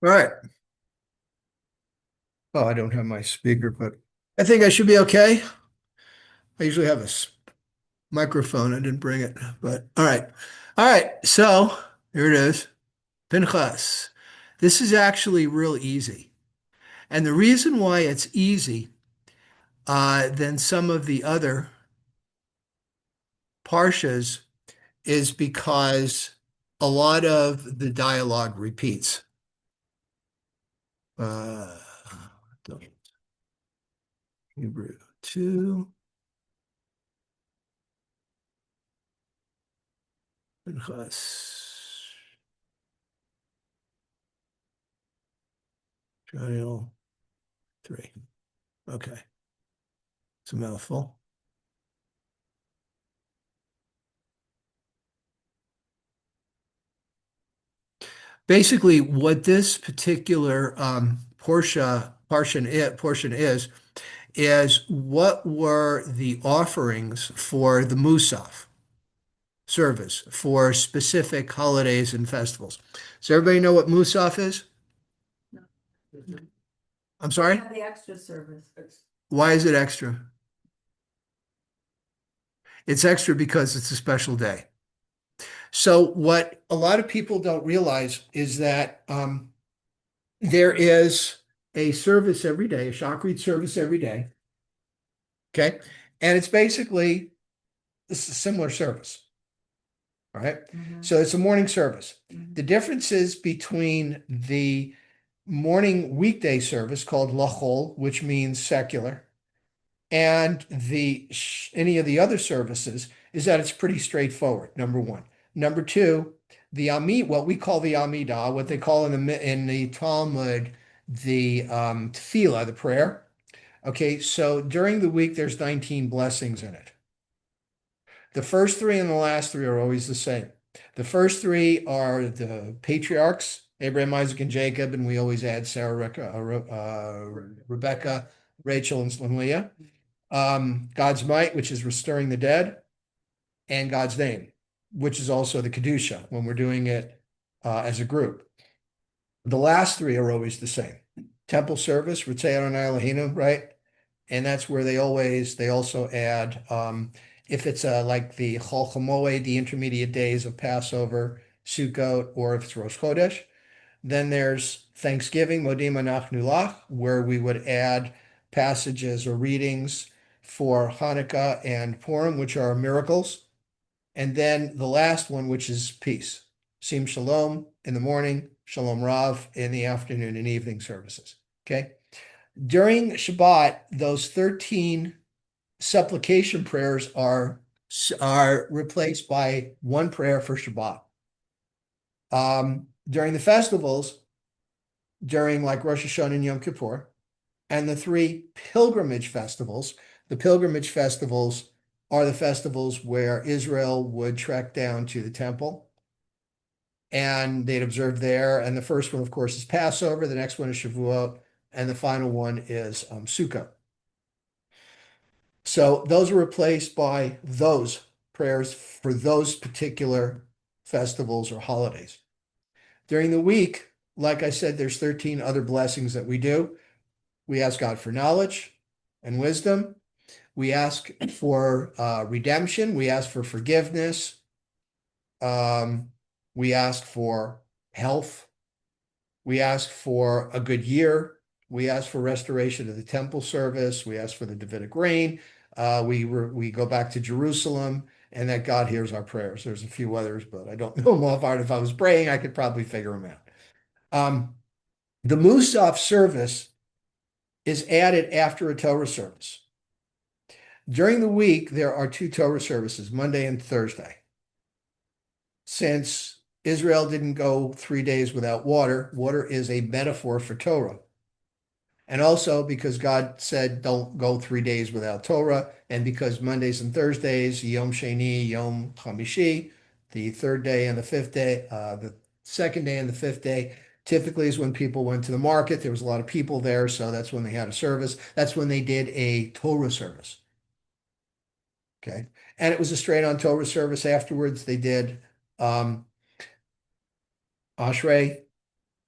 All right. Oh, I don't have my speaker, but I think I should be okay. I usually have a microphone. I didn't bring it, but all right. All right. So here it is. Pinchas. This is actually real easy. And the reason why it's easy than some of the other parshas is because a lot of the dialogue repeats. Uh, Hebrew 2, Pinchas, Triennial 3. Okay. It's a mouthful. Basically, what this particular portion is what were the offerings for the Musaf service for specific holidays and festivals. Does everybody know what Musaf is? I'm sorry? Yeah, the extra service. Why is it extra? It's extra because it's a special day. So what a lot of people don't realize is that there is a service every day, a Shachrit service every day. Okay. And it's basically it's a similar service. All right. So it's a morning service. The differences between the morning weekday service called Lachol, which means secular, and the any of the other services is that it's pretty straightforward. Number one. Number two, the Amid, what we call the Amidah, what they call in the Talmud the tefillah, the prayer. Okay, so during the week there's 19 blessings in it. The first three and the last three are always the same. The first three are the patriarchs, Abraham, Isaac, and Jacob, and we always add Sarah, Rebecca, Rachel, and Leah. God's might, which is restoring the dead, and God's name, which is also the Kedusha when we're doing it as a group. The last three are always the same. Temple service, Ritzei Adonai Eloheinu, right? And that's where they also add, if it's like the Chol Chamoed, the intermediate days of Passover, Sukkot, or if it's Rosh Chodesh. Then there's Thanksgiving, Modim Anachnu Lach, where we would add passages or readings for Hanukkah and Purim, which are miracles. And then the last one, which is peace. Sim Shalom in the morning, Shalom Rav in the afternoon and evening services. Okay. During Shabbat, those 13 supplication prayers are replaced by one prayer for Shabbat. During the festivals, during like Rosh Hashanah and Yom Kippur, and the three pilgrimage festivals, the pilgrimage festivals are the festivals where Israel would trek down to the temple and they'd observe there. And the first one, of course, is Passover. The next one is Shavuot. And the final one is Sukkot. So those are replaced by those prayers for those particular festivals or holidays. During the week, like I said, there's 13 other blessings that we do. We ask God for knowledge and wisdom. We ask for redemption. We ask for forgiveness. Um, we ask for health. We ask for a good year. We ask for restoration of the temple service. We ask for the Davidic reign. We go back to Jerusalem and that God hears our prayers. There's a few others, but I don't know them off heart. If I was praying, I could probably figure them out. The Musaf service is added after a Torah service. During the week, there are two Torah services, Monday and Thursday. Since Israel didn't go 3 days without water, water is a metaphor for Torah. And also because God said, don't go 3 days without Torah. And because Mondays and Thursdays, Yom Sheni, Yom Hamishi, the third day and the fifth day, the second day and the fifth day, typically is when people went to the market. There was a lot of people there. So that's when they had a service. That's when they did a Torah service. Okay. And it was a straight on Torah service afterwards. They did Ashrei,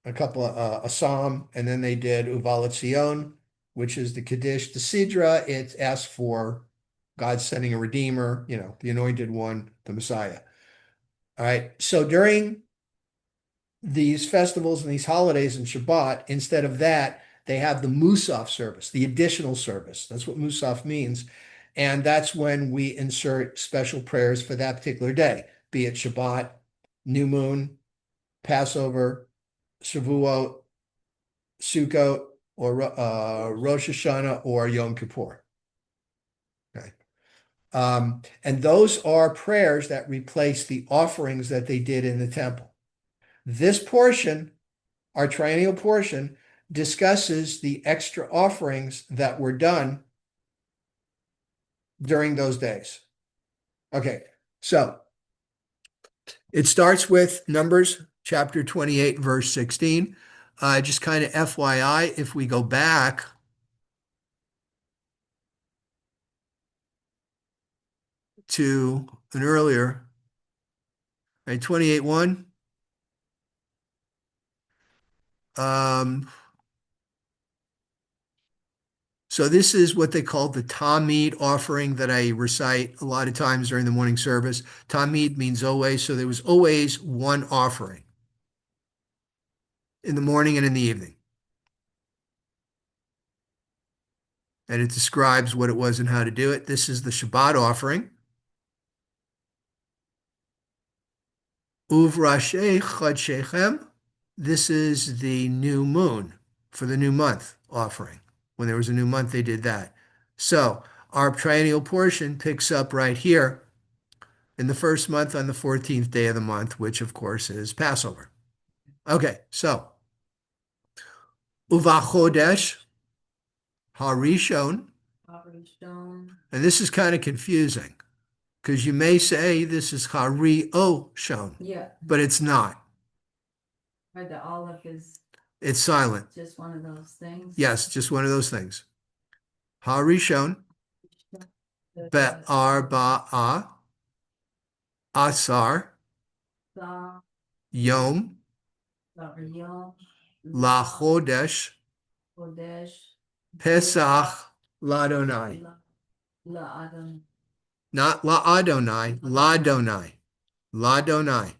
a couple of a psalm, and then they did Uvalat Zion, which is the Kaddish. The Sidra, it asks for God sending a redeemer, the anointed one, the Messiah. All right. So during these festivals and these holidays and Shabbat, instead of that, they have the Musaf service, the additional service. That's what Musaf means. And that's when we insert special prayers for that particular day, be it Shabbat, new moon, Passover, Shavuot, Sukkot, or Rosh Hashanah, or Yom Kippur. Okay. And those are prayers that replace the offerings that they did in the temple. This portion, our triennial portion, discusses the extra offerings that were done during those days. Okay, so it starts with Numbers chapter 28, verse 16. Just kind of FYI, if we go back to an earlier, right, 28:1. So this is what they call the Tamid offering that I recite a lot of times during the morning service. Tamid means always, so there was always one offering in the morning and in the evening. And it describes what it was and how to do it. This is the Shabbat offering. Uvrashei Chadshechem. This is the new moon for the new month offering. When there was a new month, they did that. So our triennial portion picks up right here in the first month on the 14th day of the month, which of course is Passover. Okay, so Uvachodesh Harishon, and this is kind of confusing because you may say this is Harioshon, but it's not. Or the olive is It's silent. just one of those things. Yes, just one of those things. Harishon Be'arba'a Asar Yom Lachodesh Pesach Ladonai. Not La-Adonai, Ladonai. Ladonai.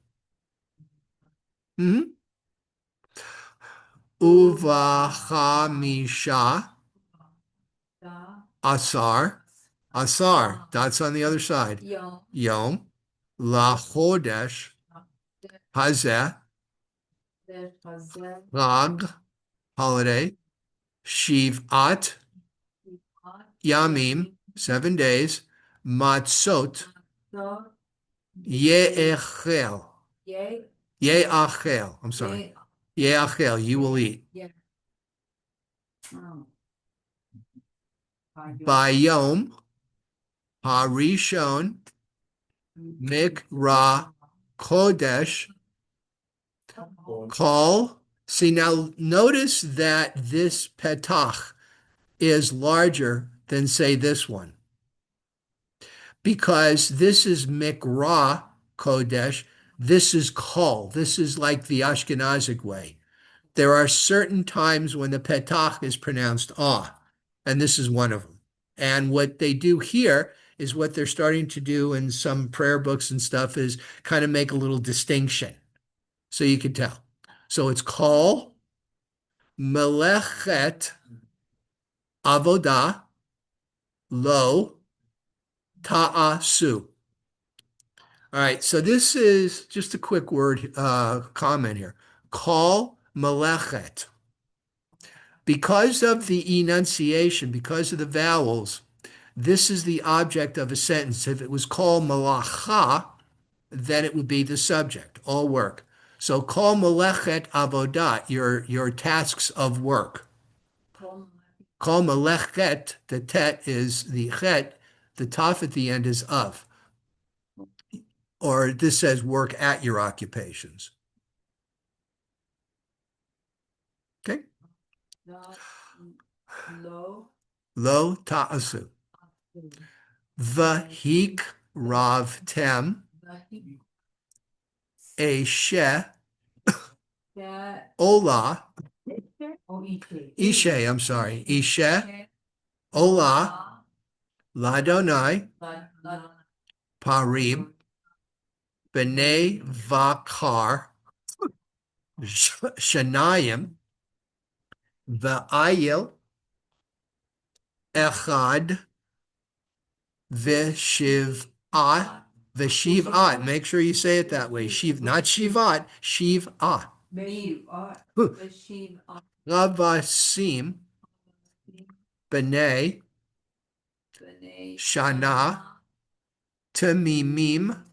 Uvachamisha Asar. Asar. That's on the other side. Yom. Lachodesh Hazeh. Chag. Holiday. Shivat. Yamim. 7 days. Matzot. Ye'echel. Ye'achel. I'm sorry. Ye'achel. You will eat. Bayom Harishon Mikra Kodesh Kol. See, now notice that this petach is larger than, say, this one. Because this is Mikra Kodesh, this is Kol. This is like the Ashkenazic way. There are certain times when the petach is pronounced ah, and this is one of them. And what they do here is what they're starting to do in some prayer books and stuff is kind of make a little distinction. So you can tell. So it's Kol Melechet Avodah Lo Ta'asu. All right, so this is just a quick word comment here. Kol Melechet. Because of the enunciation, because of the vowels, this is the object of a sentence. If it was called malacha, then it would be the subject, all work. So kol melechet avodah, your tasks of work. Kol melechet, the tet is the chet, the taf at the end is of. Or this says work at your occupations. Okay? Lo ta'asu. Vahik rav tem eshe Yeah. Ola, Oh, Ishe. Ishe, I'm sorry, Ishe, Ola, Ladonai, Parim, B'nai Vakar, Shanayim, V'ayil, Echad, V'shiv'at, V'shiv'at. Make sure you say it that way. Shiv, not Shivat, Shiv'at. Lavasim, B'nai, Shana, Tamimim,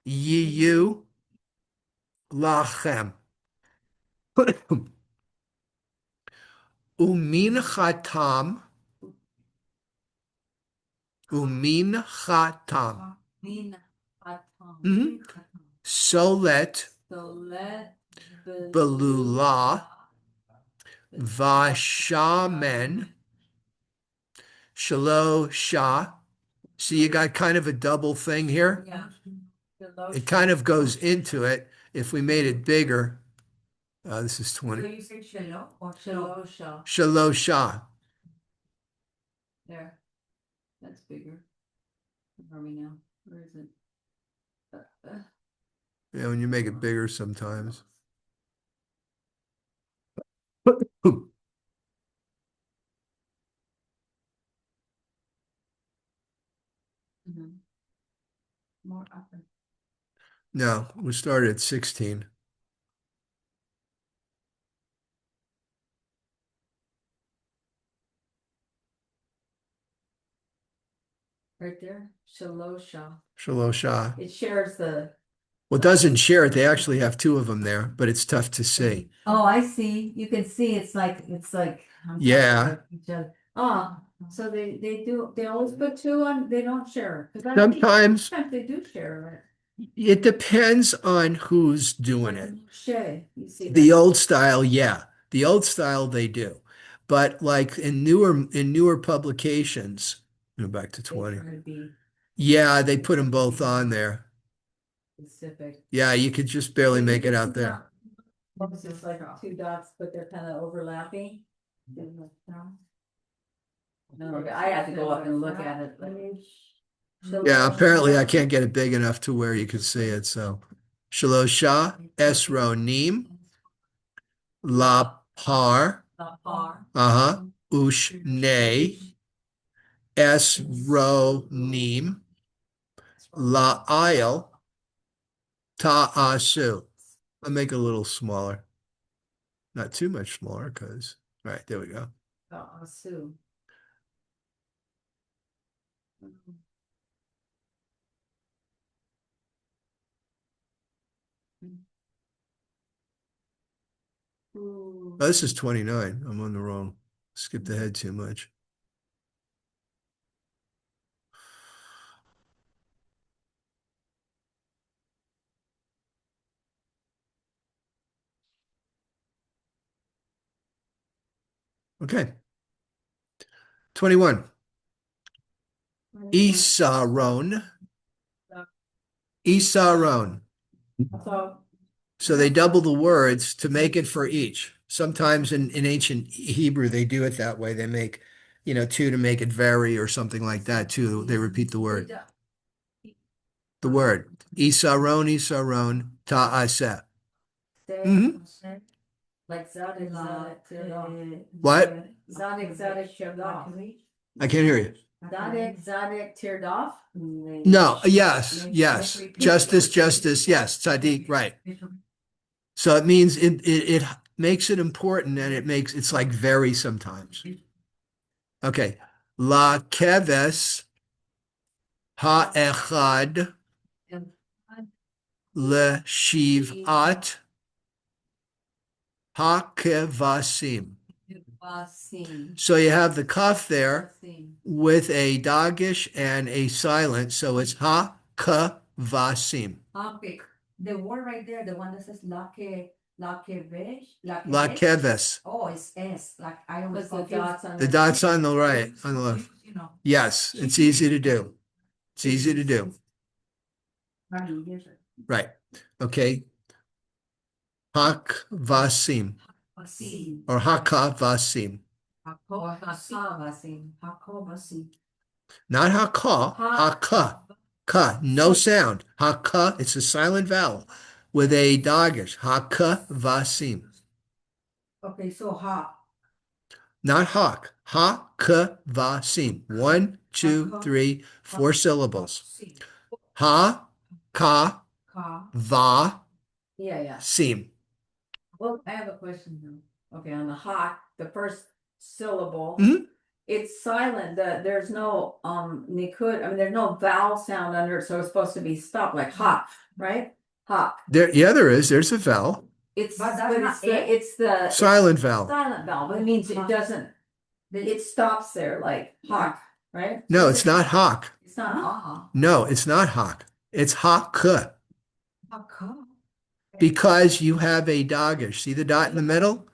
Yiyu, Lachem. Umin Chatam, Umin Chatam. Mhm. Solet, Belula, Vashamen, Shalo Shah. See, you got kind of a double thing here. Yeah. It kind of goes into it. If we made it bigger, this is So 20. you say Shelo or Shalosha? Shalo Shah. There. That's bigger. Where are we now? Where is it? Yeah, when you make it bigger sometimes. Mhm. More upper. No, we started at 16. Right there, Shalosha. Shalo Shah. It shares the. Well, it doesn't share it. They actually have two of them there, but it's tough to see. Oh, I see. You can see it's like on top Yeah. of each other. Oh, so they always put two on, they don't share. 'Cause I think Sometimes sometimes they do share it depends on who's it. doing it. Share, you see The that. old style, yeah. The old style they do. But like in newer publications, go back to They 20. try to be Yeah, they put them both on there. specific. Yeah, you could just barely make it out there. It's just like two dots, but they're kind of overlapping. No, I had to go up and look at it. Yeah, apparently I can't get it big enough to where you could see it. So Shalosha, Esronim, La Par, uh-huh, Ushne, Esronim, La Isle, Ta'asu. I'll make it a little smaller. Not too much smaller because, right, there we go. Sue. Oh, this is 29. I'm on the wrong. Skipped ahead too much. Okay. 21. Isaron. Isaron. So they double the words to make it for each. Sometimes in ancient Hebrew, they do it that way. They make, two to make it vary or something like that too. They repeat the word. The word. Isaron, Isaron, ta'aseh. Mhm. Like Zadok, What? Zadok. I can't hear you. Zadok teared off? No, yes. Justice, yes. Tzaddik, right. So it means it makes it important and it's like very sometimes. Okay. La keves ha'echad le shivat ha'kevasim. So you have the kaf there with a dagish and a silent, so it's ha'kevasim. The word right there, the one that says La keves. Oh, it's S, like I always confuse. The dots on the right, on the left. Yes, it's easy to do. It's easy to do. Right. Okay. Hakvasim Vasim. or hakavasim. Or Hakavasim. Hakavasim. Not haka, haka, ka, no sound. Haka, it's a silent vowel with a dagesh. Hakavasim. Okay, so ha. Not hawk. Hakavasim. One, two, three, four syllables. Sim. Ha, ka, Ka. va, Yeah. sim. Well, I have a question though. Okay, on the hot, the first syllable, Mhm. it's silent. There's no nikud. I mean, there's no vowel sound under it, so it's supposed to be stopped like hot, right? Hot. Yeah, there is. There's a vowel. It's the Silent vowel. silent vowel, but it means it doesn't. It stops there like hot, right? No, it's not hawk. It's not ah. No, it's not hawk. It's hawk. Haka. Because you have a dagesh. See the dot in the middle?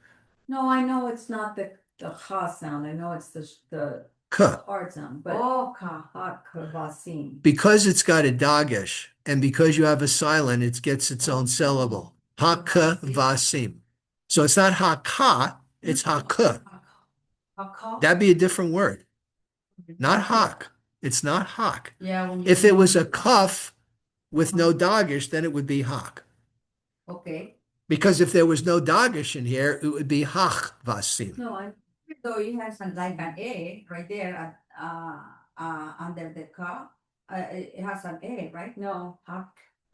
No, I know it's not the ha sound. I know it's the K. hard sound, but oh ka ha kavasim. Because it's got a dagesh, and because you have a silent, it gets its own syllable. Hakavasim. So it's not haka, it's haka. Haka. That'd be a different word. Not hawk. It's not hawk. Yeah. If it was a cuff with no dagesh, then it would be hawk. Okay. Because if there was no dagesh in here, it would be hachvasim. No, I. So you have some like an A right there at under the car. It has an A, right? No, hak.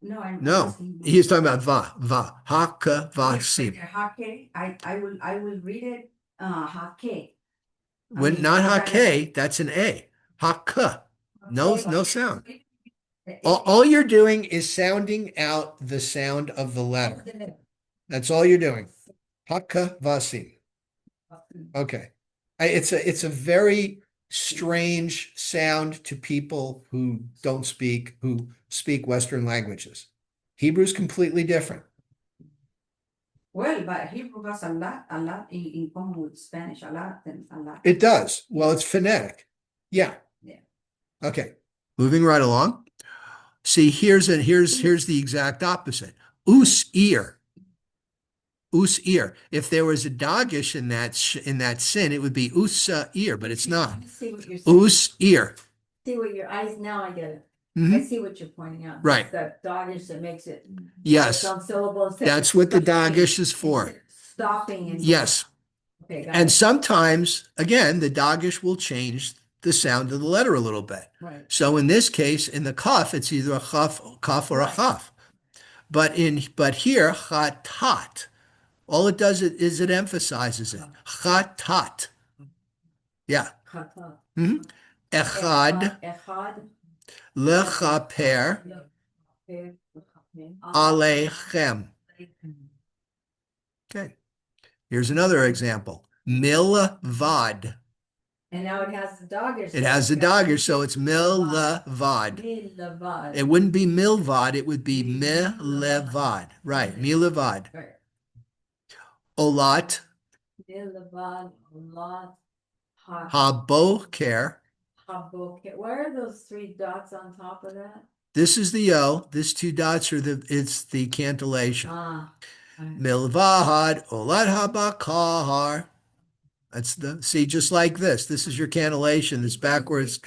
No, No, he's talking about va, hakavasim. Hake. I will read it. Hake. When not hake, that's an A. Haka. No sound. All you're doing is sounding out the sound of the letter. That's all you're doing. Hakavasim. Okay. It's a very strange sound to people who speak Western languages. Hebrew's completely different. Well, but Hebrew has a lot in common with Spanish, a lot. It does. Well, it's phonetic. Yeah. Yeah. Okay. Moving right along. See, here's the exact opposite. Us ear. Us ear. If there was a dagish in that sin, it would be usa ear, but it's not. I see what you're saying. Us ear. See what your eyes now I get it. Mhm. I see what you're pointing out. Right. It's that doggish that makes it Yes. some syllables. That's what the dagish is for. Stopping and Yes. Okay, got And it. sometimes, again, the dagish will change the sound of the letter a little bit. Right. So in this case, in the kaf, it's either a kaf or a chaf. But here, chatat. All it does is it emphasizes it. Chatat. Yeah. Kata. Mhm. Echad Echad. lechaper alechem. Okay. Here's another example. Milvad. And now it has the doggish. It has the dogger, so it's milvad. Milavad. It wouldn't be milvad, it would be milevad. Right, milevad. Right. Olat Milavad. Lot. haboker. Haboke. Where are those three dots on top of that? This is the O. These two dots are it's the cantillation. Ah. Milvad olat habakar. That's see, just like this. This is your cantillation. This backwards.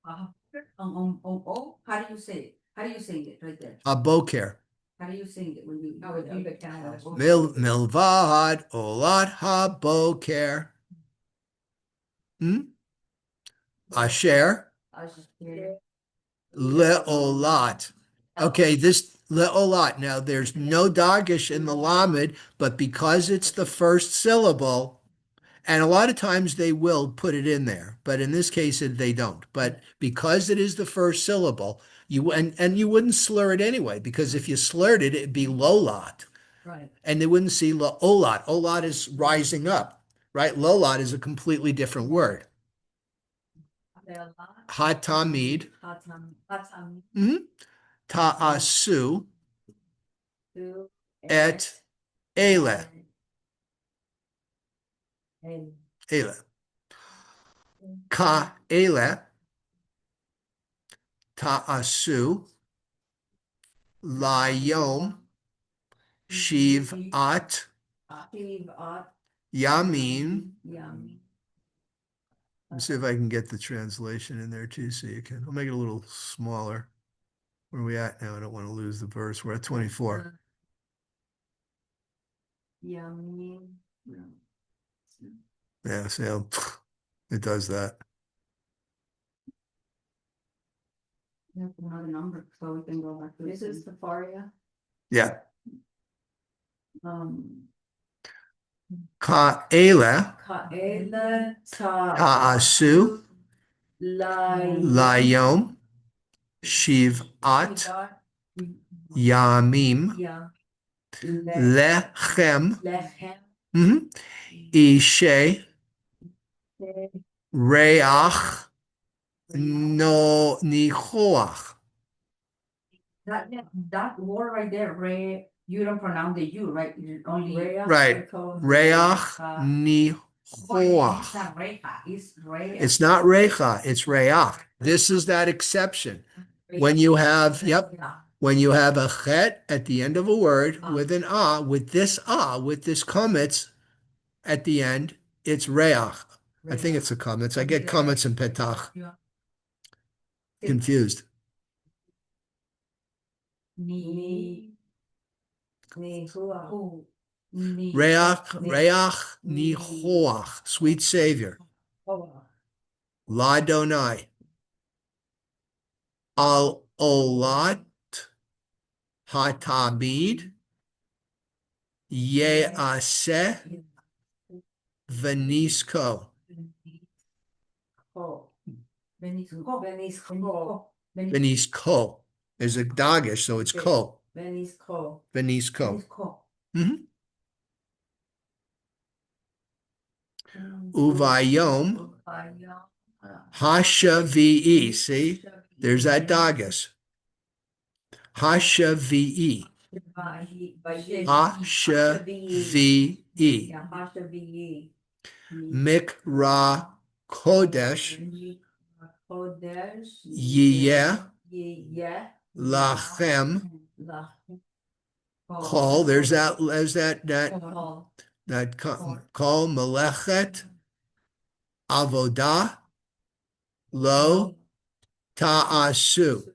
How do you say it? How do you sing it right there? Haboker. How do you sing it when you do the count? Milvad olat haboker. Asher leolat. Okay, this leolat. Now there's no dagish in the lamed, but because it's the first syllable, and a lot of times they will put it in there, but in this case they don't. But because it is the first syllable, and you wouldn't slur it anyway, because if you slurred it, it'd be lolat. Right. And they wouldn't see olat. Olat is rising up, right? Lolat is a completely different word. Hatamid. Ta'asu et ele. Ele. Ka ele. Ta'asu layom Shivat Yamim. Yummy. Let me see if I can get the translation in there too, so you can. I'll make it a little smaller. Where are we at now? I don't want to lose the verse. We're at 24. Yummy. Yeah, so it does that. You have another number, so we can go back to this. Is Safaria. Yeah. Um. Ka'ela Ka'ela ta'asu layom shiv'at yamim lechem ishe reach no nichoach. That word right there, Ray, you don't pronounce the U, right? You only Right. Reach nichoach. It's not Recha, it's Ray. It's not recha, it's reach. This is that exception. When you have, when you have a chet at the end of a word with an with this comets at the end, it's reach. I think it's a comets. I get comets and petach confused. Reach nichoach, sweet Savior. Ladonai. Al olat hatamid yeaseh venisko. Venisko. There's a dagish, so it's ko. Venisko. Uvayom hashavi'i. See, there's that dagish. Hashavi'i. Hashavi'i. Mikra kodesh yiyeh lachem kol. There's that kol melechet avodah lo ta'asu.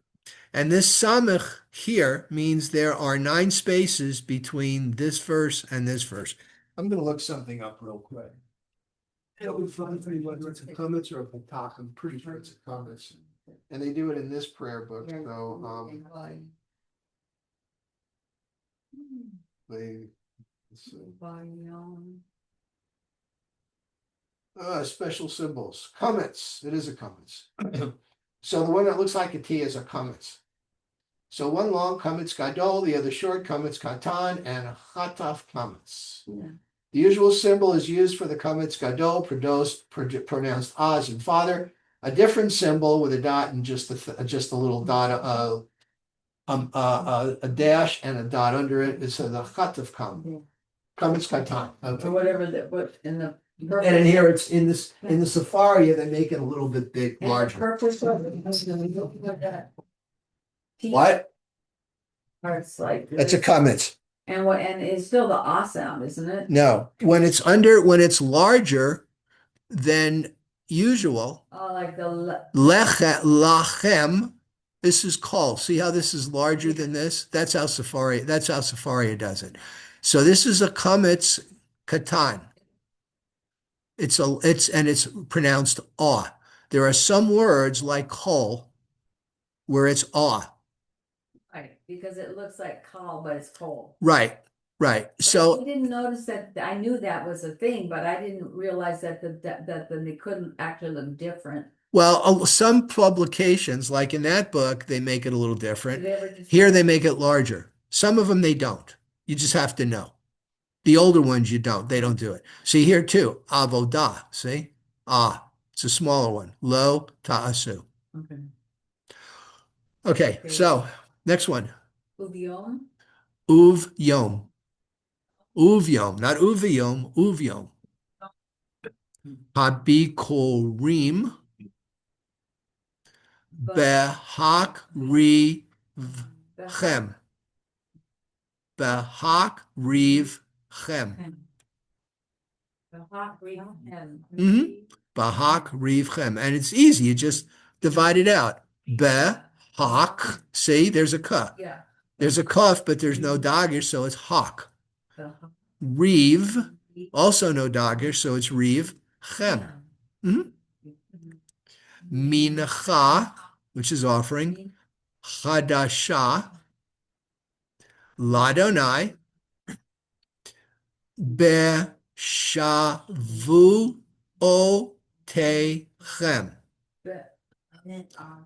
And this samech here means there are 9 spaces between this verse and this verse. I'm going to look something up real quick. It'll be fun for you whether it's a comments or a patach. I'm pretty sure it's a comments. And they do it in this prayer book. So special symbols. Comments. It is a comments. So the one that looks like a T is a comments. So one long comments gadol, the other short comments katan, and a chataf comments. Yeah. The usual symbol is used for the comments gadol, pronounced as in father. A different symbol with a dot and just a little dot, a dash and a dot under it is the chataf comment. Comments katan. Okay. Or whatever that, but in the. And in here, it's in the Safaria, they make it a little bit big, larger. What? Or it's like. That's a comment. And it's still the ah sound, isn't it? No, when it's larger than usual. Oh, like the lachem. This is kol. See how this is larger than this? That's how Safaria does it. So this is a kametz katan. It's pronounced aw. There are some words like kol where it's aw. Right, because it looks like kol, but it's kol. Right. So I didn't notice that. I knew that was a thing, but I didn't realize that they couldn't actually look different. Well, some publications, like in that book, they make it a little different. Here they make it larger. Some of them they don't. You just have to know. The older ones you don't. They don't do it. See here too. Avodah. See? It's a smaller one. Lo ta'asu. Okay. So next one. Uvyom. Uvyom. Uvyom. Not uvyom. Uvyom. Habikorim. Behakrivchem. Behak riv chem. Mhm. Bahak riv chem. And it's easy. You just divide it out. Behak. See, there's a ka. Yeah. There's a kaf, but there's no dagish, so it's hak. Riv, also no dagish, so it's riv chem. Mhm. Mincha, which is offering. Chadasha. Ladonai. Beshavu o techem.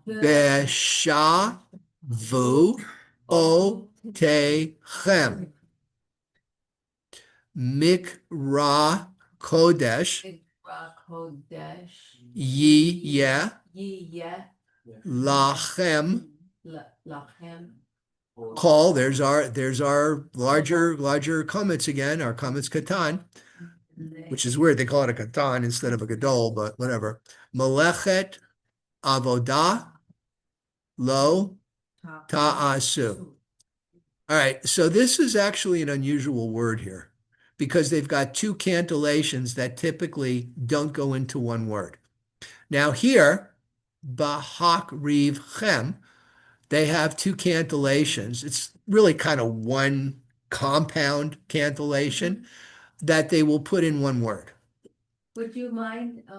Beshavu o techem. Mikra kodesh. Yeh lachem. Call. There's our larger comments again. Our comments katan, which is weird. They call it a katan instead of a gadol, but whatever. Melechet avodah lo ta'asu. All right, so this is actually an unusual word here because they've got two cantillations that typically don't go into one word. Now here, bahak riv chem, they have two cantillations. It's really kind of one compound cantillation that they will put in one word. Would you mind, it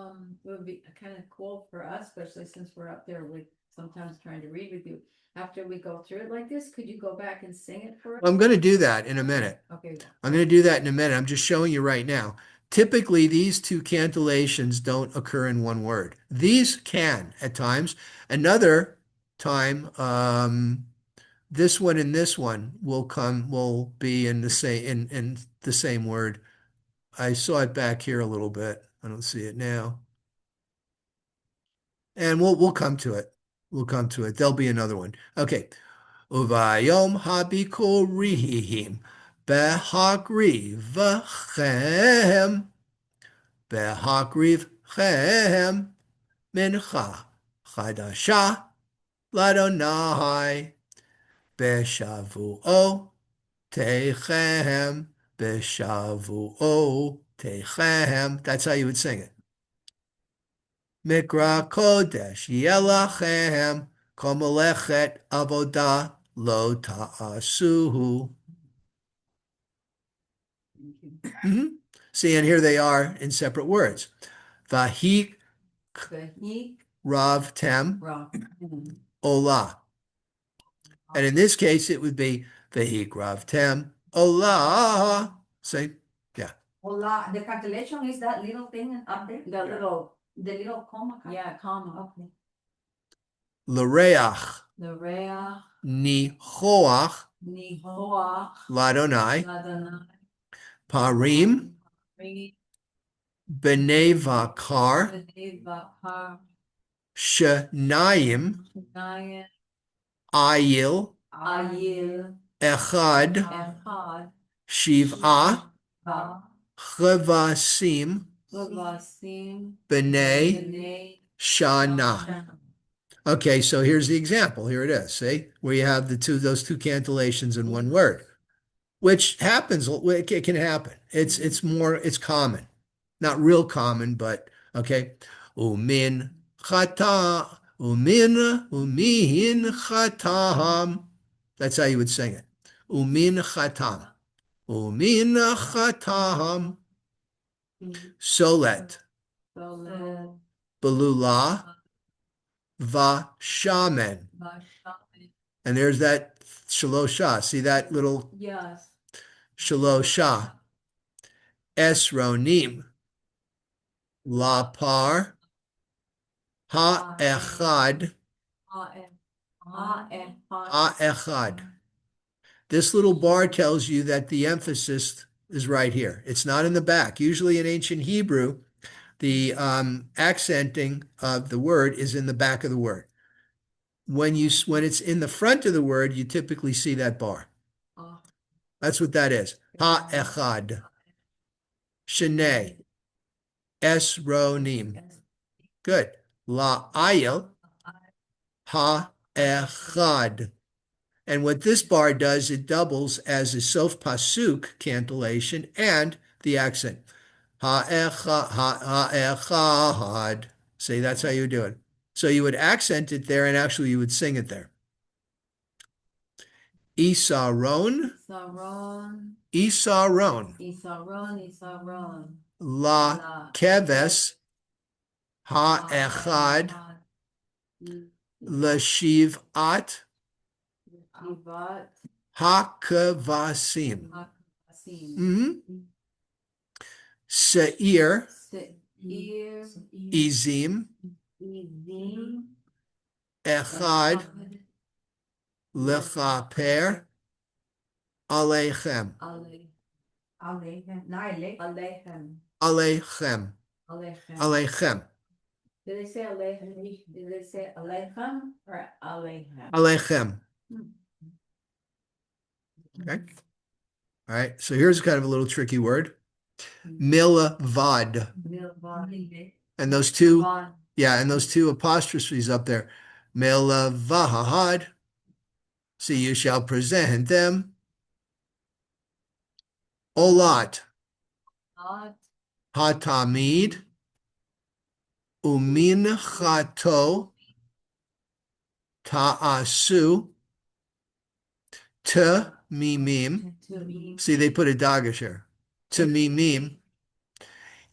would be kind of cool for us, especially since we're up there with sometimes trying to read with you. After we go through it like this, could you go back and sing it for us? I'm going to do that in a minute. Okay. I'm going to do that in a minute. I'm just showing you right now. Typically, these two cantillations don't occur in one word. These can at times. Another time, this one and this one will be in the same word. I saw it back here a little bit. I don't see it now. And we'll come to it. We'll come to it. There'll be another one. Okay. Uvayom habikurihim behakriv chem behakriv chem mincha chadasha ladonai beshavuo techem beshavuo techem. That's how you would sing it. Mikra kodesh yelachem komelechet avodah lo ta'asuhu. See, and here they are in separate words. Vahik rav tem olah. And in this case, it would be vahik rav tem olah. See, yeah. Hola, the cantillation is that little thing up there? The little comma? Yeah, comma. Okay. L'reach L'reach nihoach ladonai parim b'nei vakar shenayim ayil echad shiv'ah chavasim b'nei shana. Okay, so here's the example. Here it is. See, where you have those two cantillations in one word, which happens. It can happen. It's common, not real common, but okay. Umin chata, umin chatam. That's how you would sing it. Umin chatam, umin chatam. Solet, belula. Vashamen. And there's that shalosha. See that little shalosha. Esronim. Lapar. Ha-echad. Ha-echad. This little bar tells you that the emphasis is right here. It's not in the back. Usually in ancient Hebrew, the accenting of the word is in the back of the word. When it's in the front of the word, you typically see that bar. That's what that is. Ha-echad. Shenei. Esronim. Good. La-ayel. Ha-echad. And what this bar does, it doubles as a sof pasuk cantillation and the accent. Ha'echad. See, that's how you do it. So you would accent it there, and actually you would sing it there. Isaron, Isaron, Isaron, Isaron, Isaron. La Keves, Ha'echad, L'Shivat, Shivat, Hakavasim. Hakasim. Seir, Seir, Izim, Izim, Echad, Lechaper, Aleichem. Alechem, Nailech, Alechem, Aleichem. Alechem. Aleichem. Did they say Alechem? Did they say Alechem or Alechem? Aleichem. Okay. All right. So here's kind of a little tricky word. Milvad. And those two, yeah, and those two apostrophes up there. Milavahad. See, you shall present them. Olat. Hatamid. Uminchato. Ta'asu. Mimim. See, they put a dagesh here. Mimim.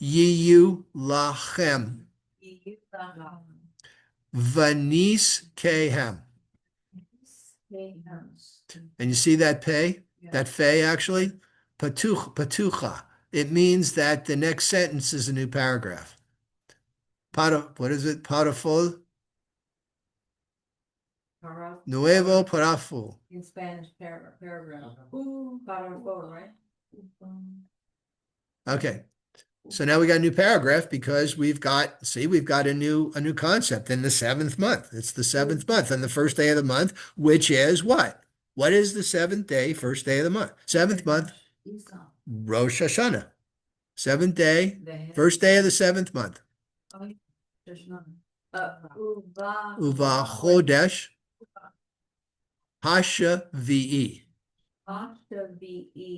Yiyu lachem. Vanis kehem. And you see that pay? That fey actually? Patucha. It means that the next sentence is a new paragraph. What is it? Parafol? Nuevo parafol. In Spanish, paragraph. Parafol, right? Okay. So now we got a new paragraph because we've got a new concept in the seventh month. It's the seventh month and the first day of the month, which is what? What is the seventh day, first day of the month? Seventh month, Rosh Hashanah. Seventh day, first day of the seventh month. Uva Chodesh Hashavi'i.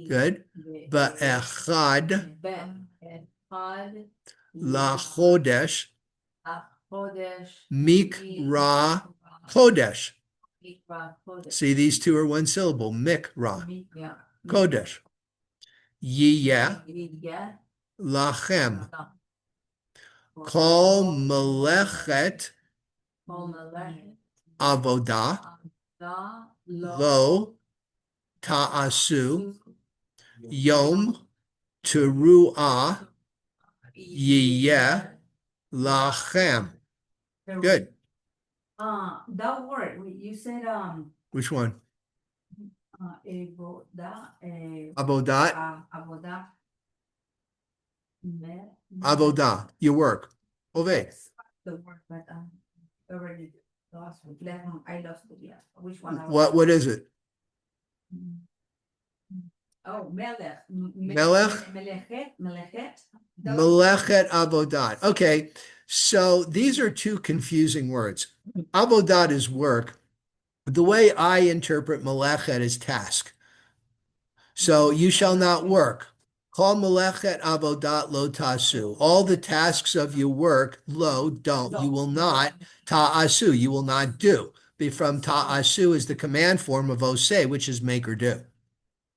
Good. Ba'echad LaChodesh Mikra Chodesh. See, these two are one syllable. Mikra Kodesh. Yiyeh Lachem Kol Melechet Avodah Lo Ta'asu Yom Teruah Yiyeh Lachem. Good. That word, you said, Which one? Avodah, Avodat. Avodah. Avodah. Your work. Oved. The word, but already lost it. I lost it, yeah. Which one? What is it? Oh, Melech. Melech? Melechet. Melechet Avodat. Okay, so these are two confusing words. Avodat is work. The way I interpret Melechet is task. So you shall not work. Call Melechet Avodat lo tasu. All the tasks of your work, lo, don't. You will not ta'asu. You will not do. From ta'asu is the command form of oseh, which is make or do.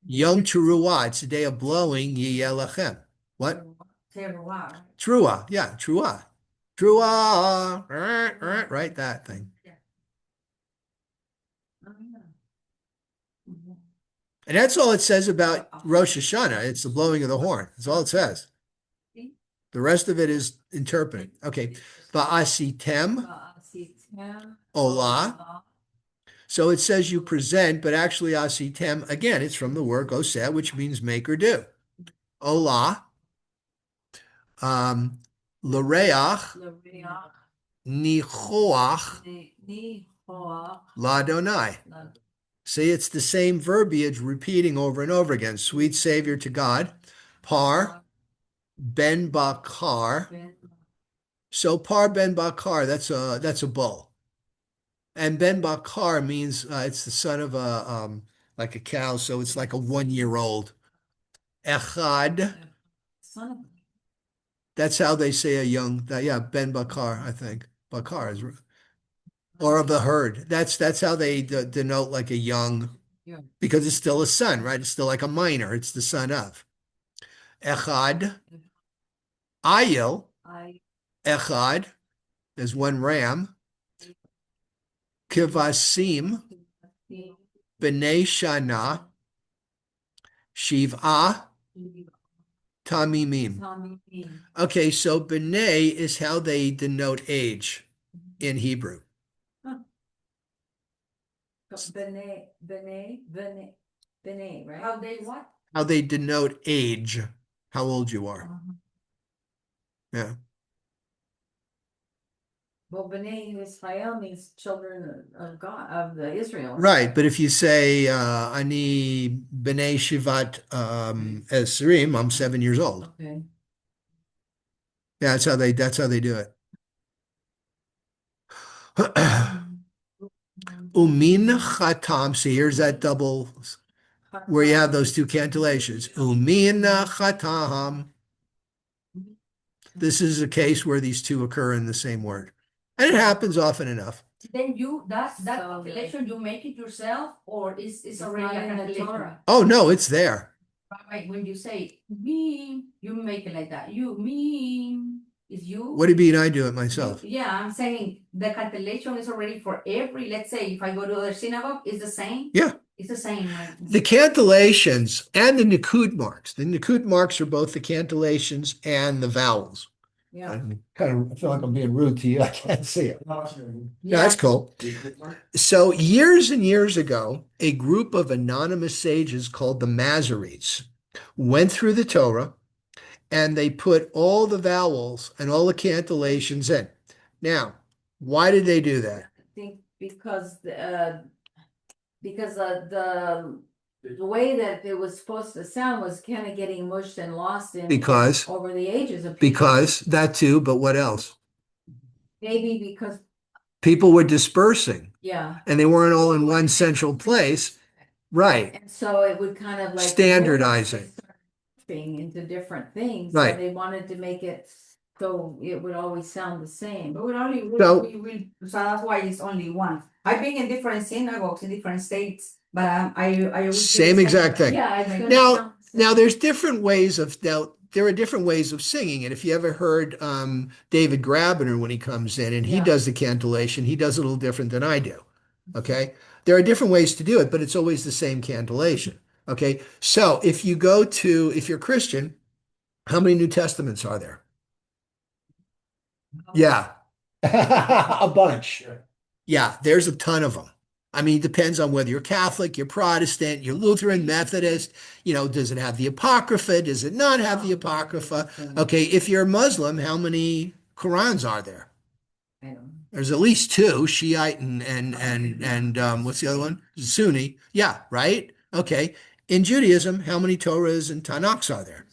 Yom Teruah, it's the day of blowing, Yiyeh Lachem. What? Teruah, yeah, Teruah. Teruah, right, that thing. And that's all it says about Rosh Hashanah. It's the blowing of the horn. That's all it says. The rest of it is interpreted. Okay. Va'asitem Olah. So it says you present, but actually asitem, again, it's from the word oseh, which means make or do. Olah. L'reach. Nichoach. Ladonai. See, it's the same verbiage repeating over and over again. Sweet Savior to God. Par ben bakar. So par ben bakar, that's a bull. And Ben Bakar means it's the son of a like a cow, so it's like a 1 year old. Echad, Son of. that's how they say a young, that, yeah, Ben Bakar, I think. Bakar is, or of the herd. That's how they denote like a young, Yeah. because it's still a son, right? It's still like a minor. It's the son of. Echad, Ayil, I. Echad, there's one ram. Kivasim, B'nai Shana, Shiv'ah, Tamimim. Okay, so B'nai is how they denote age in Hebrew. Bene, right? How they what? How they denote age, how old you are. Yeah. Well, B'nai Israel means children of God, of the Israel. Right, but if you say Ani B'nai Shivat Esrim, I'm 7 years old. Okay. Yeah, that's how they do it. Umin Chatam, see here's that double where you have those two cantillations. Umin Chatam. This is a case where these two occur in the same word. And it happens often enough. Then that calculation, you make it yourself, or it's already a not in the calculation? Torah. Oh, no, it's there. Right, when you say me, you make it like that. You, me, is you. What do you mean I do it myself? Yeah, I'm saying the calculation is already for every, let's say, if I go to other synagogue, it's the same? Yeah. It's the same, right? The cantillations and the Nikud marks. The Nikud marks are both the cantillations and the vowels. Yeah. I feel like I'm being rude to you. I can't see it. Yeah. That's cool. So years and years ago, a group of anonymous sages called the Masoretes went through the Torah and they put all the vowels and all the cantillations in. Now, why did they do that? I think because the way that it was supposed to sound was kind of getting mushed and lost in Because over the ages of people. Because that too, but what else? Maybe because People were dispersing yeah, and they weren't all in one central place. Right. and so it would kind of like Standardizing. morphing into different things. Right. So they wanted to make it so it would always sound the same. But So- so that's why it's only one. I've been in different synagogues in different states, but I always do the Same exact thing. Yeah, it's gonna Now- sound the same. Now there's different ways of there are different ways of singing it. If you ever heard David Grabiner when he comes in and he Yeah. does the cantillation, he does it a little different than I do. Okay. There are different ways to do it, but it's always the same cantillation. Okay. So if you're Christian, how many New Testaments are there? Yeah. A bunch. Yeah, there's a ton of them. I mean, it depends on whether you're Catholic, you're Protestant, you're Lutheran, Methodist. Does it have the Apocrypha? Does it not have the Apocrypha? Okay, if you're a Muslim, how many Qurans are there? I don't know. There's at least two, Shiite and what's the other one? Sunni. Yeah, right? Okay. In Judaism, how many Torahs and Tanakhs are there?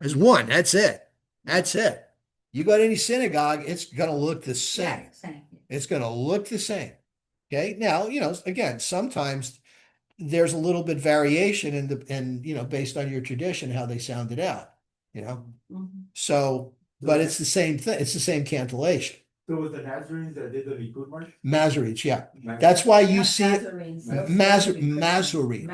There's one. That's it. That's it. You go to any synagogue, it's going to look the same. same. It's going to look the same. Okay. Now, again, sometimes there's a little bit variation based on your tradition, how they sound it out, Mhm. So, but it's the same thing. It's the same cantillation. So with the Nazarenes that did the Likud march? Masoretes, yeah. That's why you Not see it. Nazarenes, Masorete,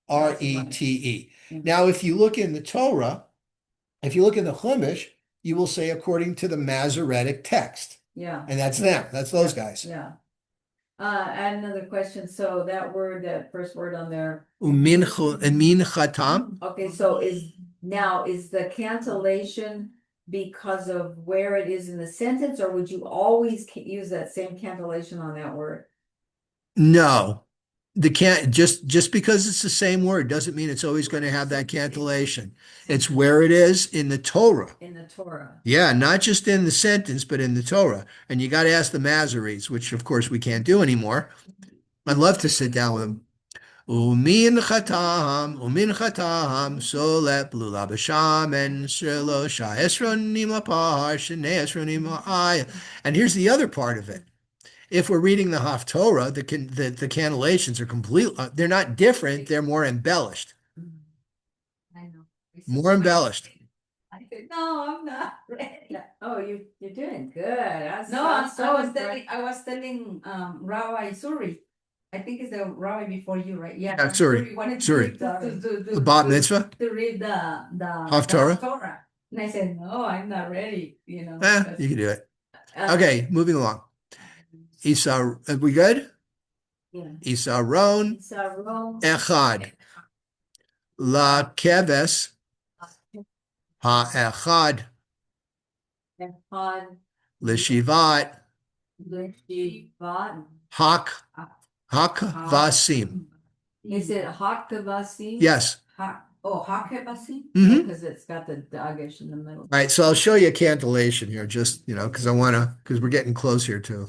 Masorete. Now, if you look in the Torah, if you look in the Chumash, you will say according to the Masoretic text. Yeah, And that's them. That's those guys. yeah. And another question. So that first word on there. Umin chatam. Okay, so is the cantillation because of where it is in the sentence, or would you always use that same cantillation on that word? No. Just because it's the same word doesn't mean it's always going to have that cantillation. It's where it is in the Torah. In the Torah. Yeah, not just in the sentence, but in the Torah. And you got to ask the Masoretes, which of course we can't do anymore. I'd love to sit down with them. Umin chatam, solet blula b'shamen, shelo sha'esronim apar, shenei esronim ha'aya. And here's the other part of it. If we're reading the Haftorah, the cantillations are completely, they're not different, they're more embellished. I know. More embellished. I said, no, I'm not ready. Yeah. Oh, you're doing good. I No, I so was impressed. telling Rabbi Suri. I think it's the rabbi before you, right? Yeah, Yeah, Suri. wanted Suri. to The bat mitzvah? to read the Haftorah? Haftorah. And I said, no, I'm not ready, You can do it. Uh, Okay, moving along. Isa, are we good? Yeah. Isaron Sarong. echad. La keves ha-echad. Echad. Lishivat. Lishivat. Hak. Hakvasim. Is it Hakavasi? Yes. Hakebasi? Mhm. Because it's got the dagish in the middle. All right, so I'll show you a cantillation here, just, because because we're getting close here too.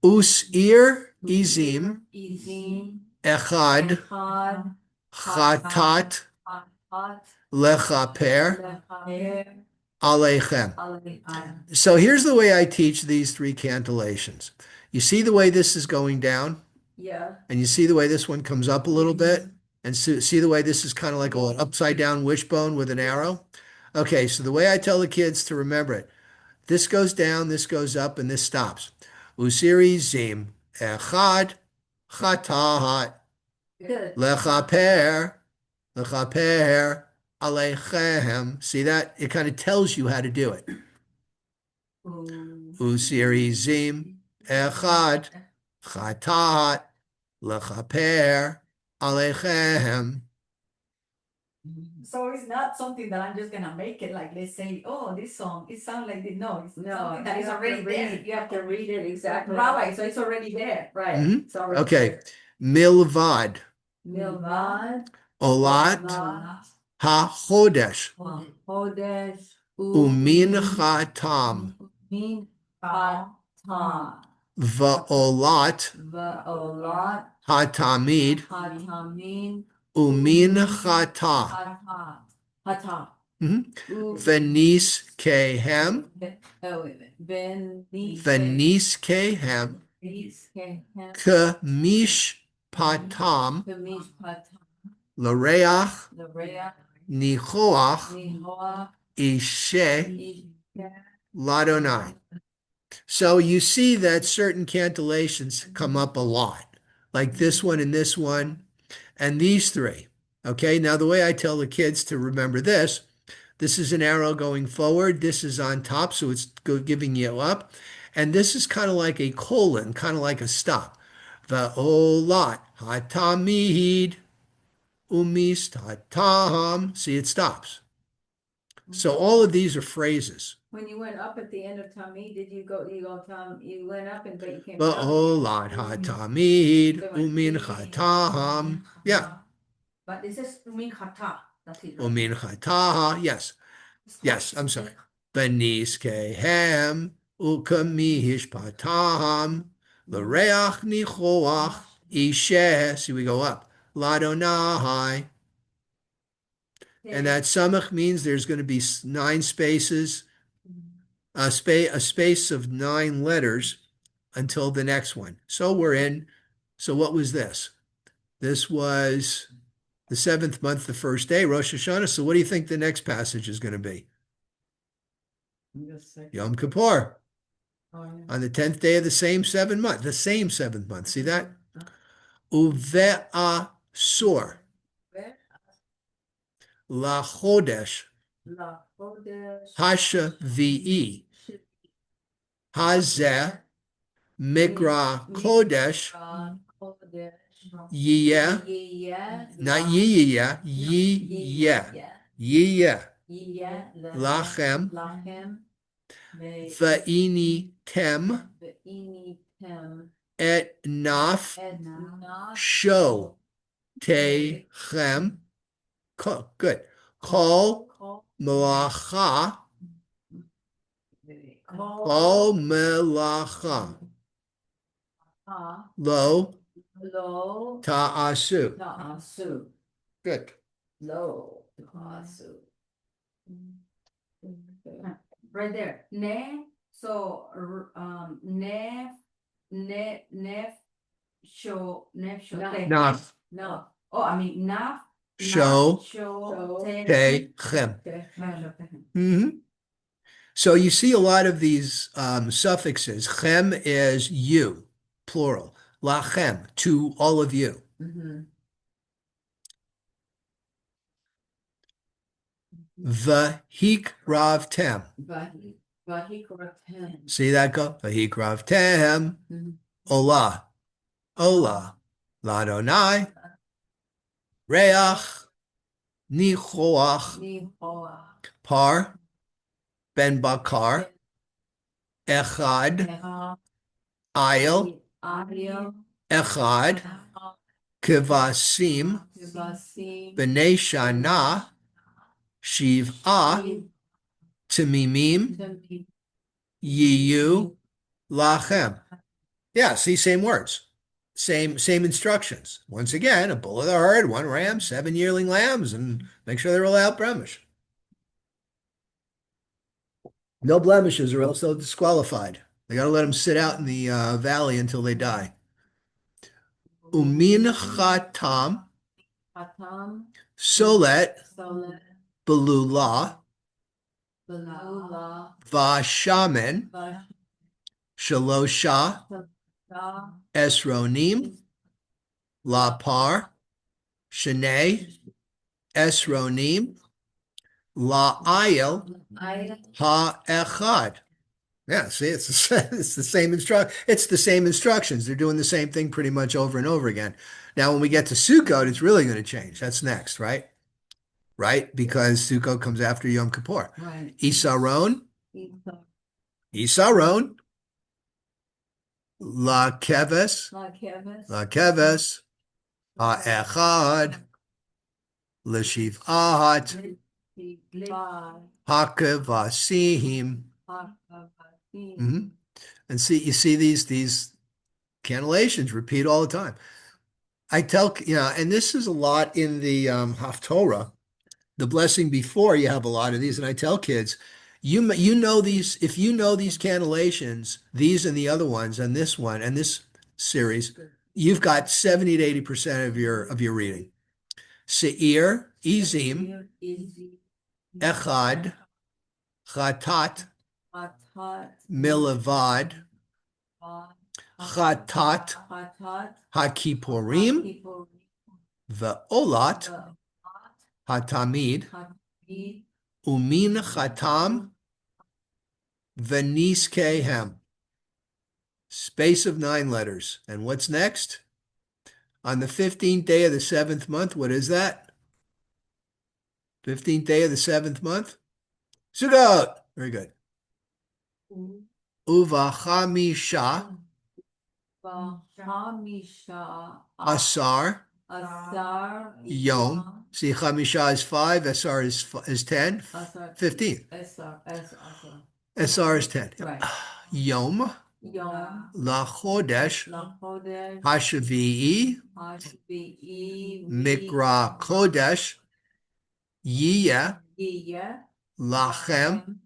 Usir izim Izim. echad Echad. chatat Chatat. lechaper Lechaper. alechem. Alechem. So here's the way I teach these three cantillations. You see the way this is going down, Yeah. and you see the way this one comes up a little bit, and see the way this is kind of like an upside down wishbone with an arrow. Okay, so the way I tell the kids to remember it, this goes down, this goes up, and this stops. Usiri zim echad chatat Good. lechaper alechem. See that? It kind of tells you how to do it. Usiri zim echad chatat lechaper alechem. So it's not something that I'm just gonna make it like let's say, oh, this song, it sounds like this. No, it's No, something that you is have to already there. read. You have to read it exactly. Rabbi, so it's already there. Right. Mhm. It's already Okay. there. Milvad Milvad. olat ha-chodesh Hodesh. uminchatam Min. Hatam. va'olat Va'olat. hatamid Hatamin. uminchata Hata. Hata. Mhm. Venis kehem Oh, wait a minute. Venis kehem Kehem. kemish patam Kamish patam. l'reach The Rea. nichoach Nihoa. ishe Isha. ladonai. So you see that certain cantillations come up a lot, like this one and this one and these three. Okay, now the way I tell the kids to remember this is an arrow going forward, this is on top, so it's giving you up, and this is kind of like a colon, kind of like a stop. Va'olat hatamid umist hatam. See, it stops. So all of these are phrases. When you went up at the end of Tami, did you go Tom, you went up and but you came down? Va'olat hatamid umin chatam. Yeah. But this is Umin Khata. That's it. Umin chataha. Yes. Yes, I'm sorry. Benis kehem ukamihish patam l'reach nichoach ishe. See, we go up. Ladonai. And that samach means there's going to be 9 spaces, a space of 9 letters until the next one. So we're in. So what was this? This was the 7th month, the first day, Rosh Hashanah. So what do you think the next passage is going to be? Yom Kippur. On the 10th day of the same 7th month, See that? Uve'a sur. La chodesh. Hasha vi'i. Hazeh. Mikra kodesh. Yiyeh. Not yiyeh. Yiyeh. Yiyeh. Lachem. Va'ini tem. Et naf. Show. Techem. Good. Kol melacha. Kol melacha. Lo Lo. ta'asu. Ta'asu. Good. Lo. Ta'asu. Right there. Ne. So ne nef, show, Naf. Naf, No. Oh, I mean, naf. Show, Show, Te, Chem. Okay. Mhm. So you see a lot of these suffixes. Chem is you, plural. Lachem, to all of you. Mhm. Vahikravtem. Vahikravtem. See that go? Vahikravtem. Mhm. Ola. Ola. Ladonai. Reach. Nichoach. Nihoah. Par. Ben Bakar. Echad. Ayel. Ariel. Echad. Kivasim. Vasim. B'nai Shana. Shiv'ah. Tamimim. Yiyu. Lachem. Yeah, see, same words. Same instructions. Once again, a bull of the herd, one ram, 7 yearling lambs, and make sure they're without blemish. No blemishes, or else they're disqualified. They got to let them sit out in the valley until they die. Umin chatam Hatam. solet Solet. belula Belula. vashamen shalosha Vashta. esronim lapar shenei esronim la'ayel ha'echad. Yeah, see, it's the same It's the same instructions. They're doing the same thing pretty much over and over again. Now, when we get to Sukkot, it's really going to change. That's next, right? Right? Because Sukkot comes after Yom Kippur. Right. Isaron, Isa. Isaron, La Keves, Lakeves. La Keves, Ha'echad, L'Shiv'at, Levi. Hakavasim. Hakavasim. Mhm. And see, you see these cantillations repeat all the time. I tell, and this is a lot in the Haftorah, the blessing before. You have a lot of these, and I tell kids, you know these. If you know these cantillations, these and the other ones, and this one and this series, you've got 70 to 80% of your reading. Seir, Izim, Echad, Chatat, Hatat. Milavad, Chatat, Hatat. Hakipurim, Ve'olat, Hatamid, Hatamid. Umin Chatam, Veniskehem. Space of 9 letters. And what's next? On the 15th day of the 7th month, what is that? 15th day of the 7th month? Sukkot. Very good. Uvachamisha Vahamisha. Asar Asar. Yom. See, Chamisha is 5, Asar is 10, Asar. 15. Asar. Asar is 10. Right. Yom Yom. LaChodesh Lachodesh. Hashavi'i Hashvi'i. Mikra Kodesh Yiyah Yiyah. Lachem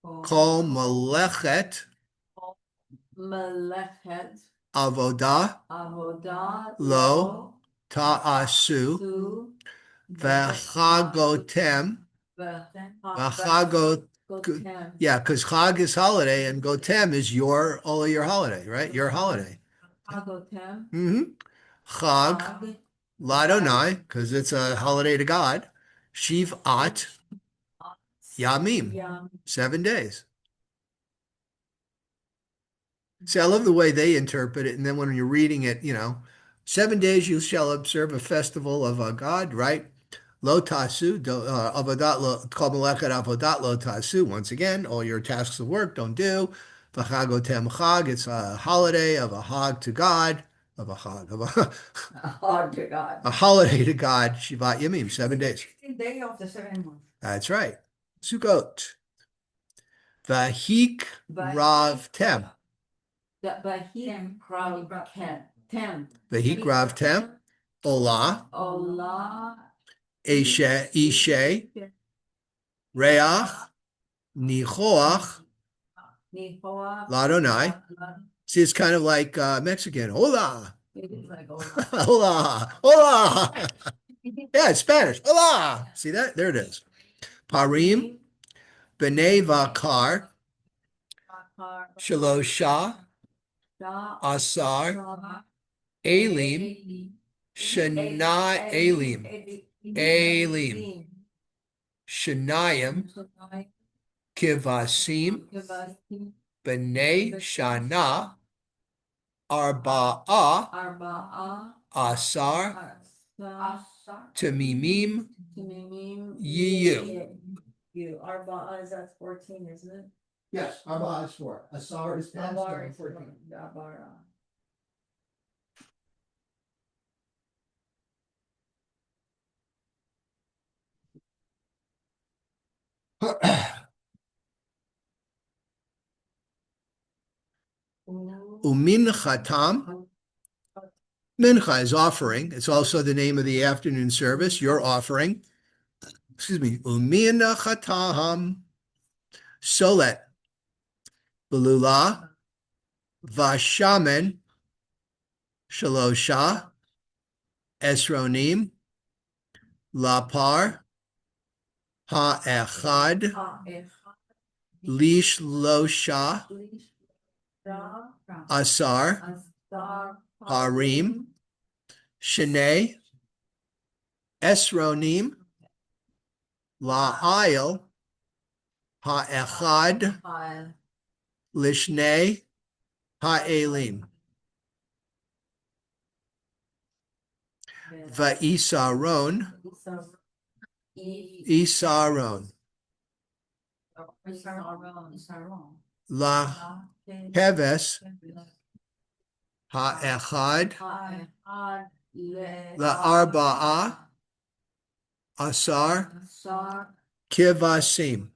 Kol Melechet Melechet. Avodah Avodah. Lo Ta'asu Su. V'chagotem V'chagot. Gotem. Yeah, because Chag is holiday and Gotem is all of your holiday, right? Your holiday. Gotem. Mm-hmm. Chag Ladonai, because it's a holiday to God. Shiv'at Yamim, Yam. 7 days. See, I love the way they interpret it. And then when you're reading it, 7 days you shall observe a festival of God, right? Lo tasu, avodat lo, kol melechet avodat lo tasu. Once again, all your tasks of work don't do. V'chagotem chag, it's a holiday of a hag to God, of a hag, of Oh, to God. a holiday to God. Shivat Yamim, 7 days. 15th day of the 7th month. That's right. Sukkot. Vahik Rav Tem. Vahik Rav Tem. Vahik Rav Tem. Olah. Olah. Ishe. Reach. Nichoach. Nihoah. Ladonai. See, it's kind of like Mexican. Hola. It is like, oh, Hola. Hola. Yeah, it's Spanish. Hola. See that? There it is. Parim, B'nai Vakar, Shalosha, Asar, Elim, Shana Elim, Elim, Shanayim, Kivasim, B'nai Shana, Arba'ah, Asar, Tamimim, Yiyu. You, Arba'a is that's 14, isn't it? Yes, Arba'ah is 4. Asar is 10. Abar is 14. 14. Abara. Umin Chatam. Mincha is offering. It's also the name of the afternoon service. Your offering. Excuse me. Umin Chatam. Solet. Belula. Vashamen. Shalosha. Esronim. Lapar. Ha'echad. Lishlosha. Asar. Harim. Shnei. Esronim. La'ayil. Ha'echad. Lishnei. Ha'elim. Va'isaron. Isaron. La Keves. Ha'echad. La'arba'ah. Asar. Kivasim.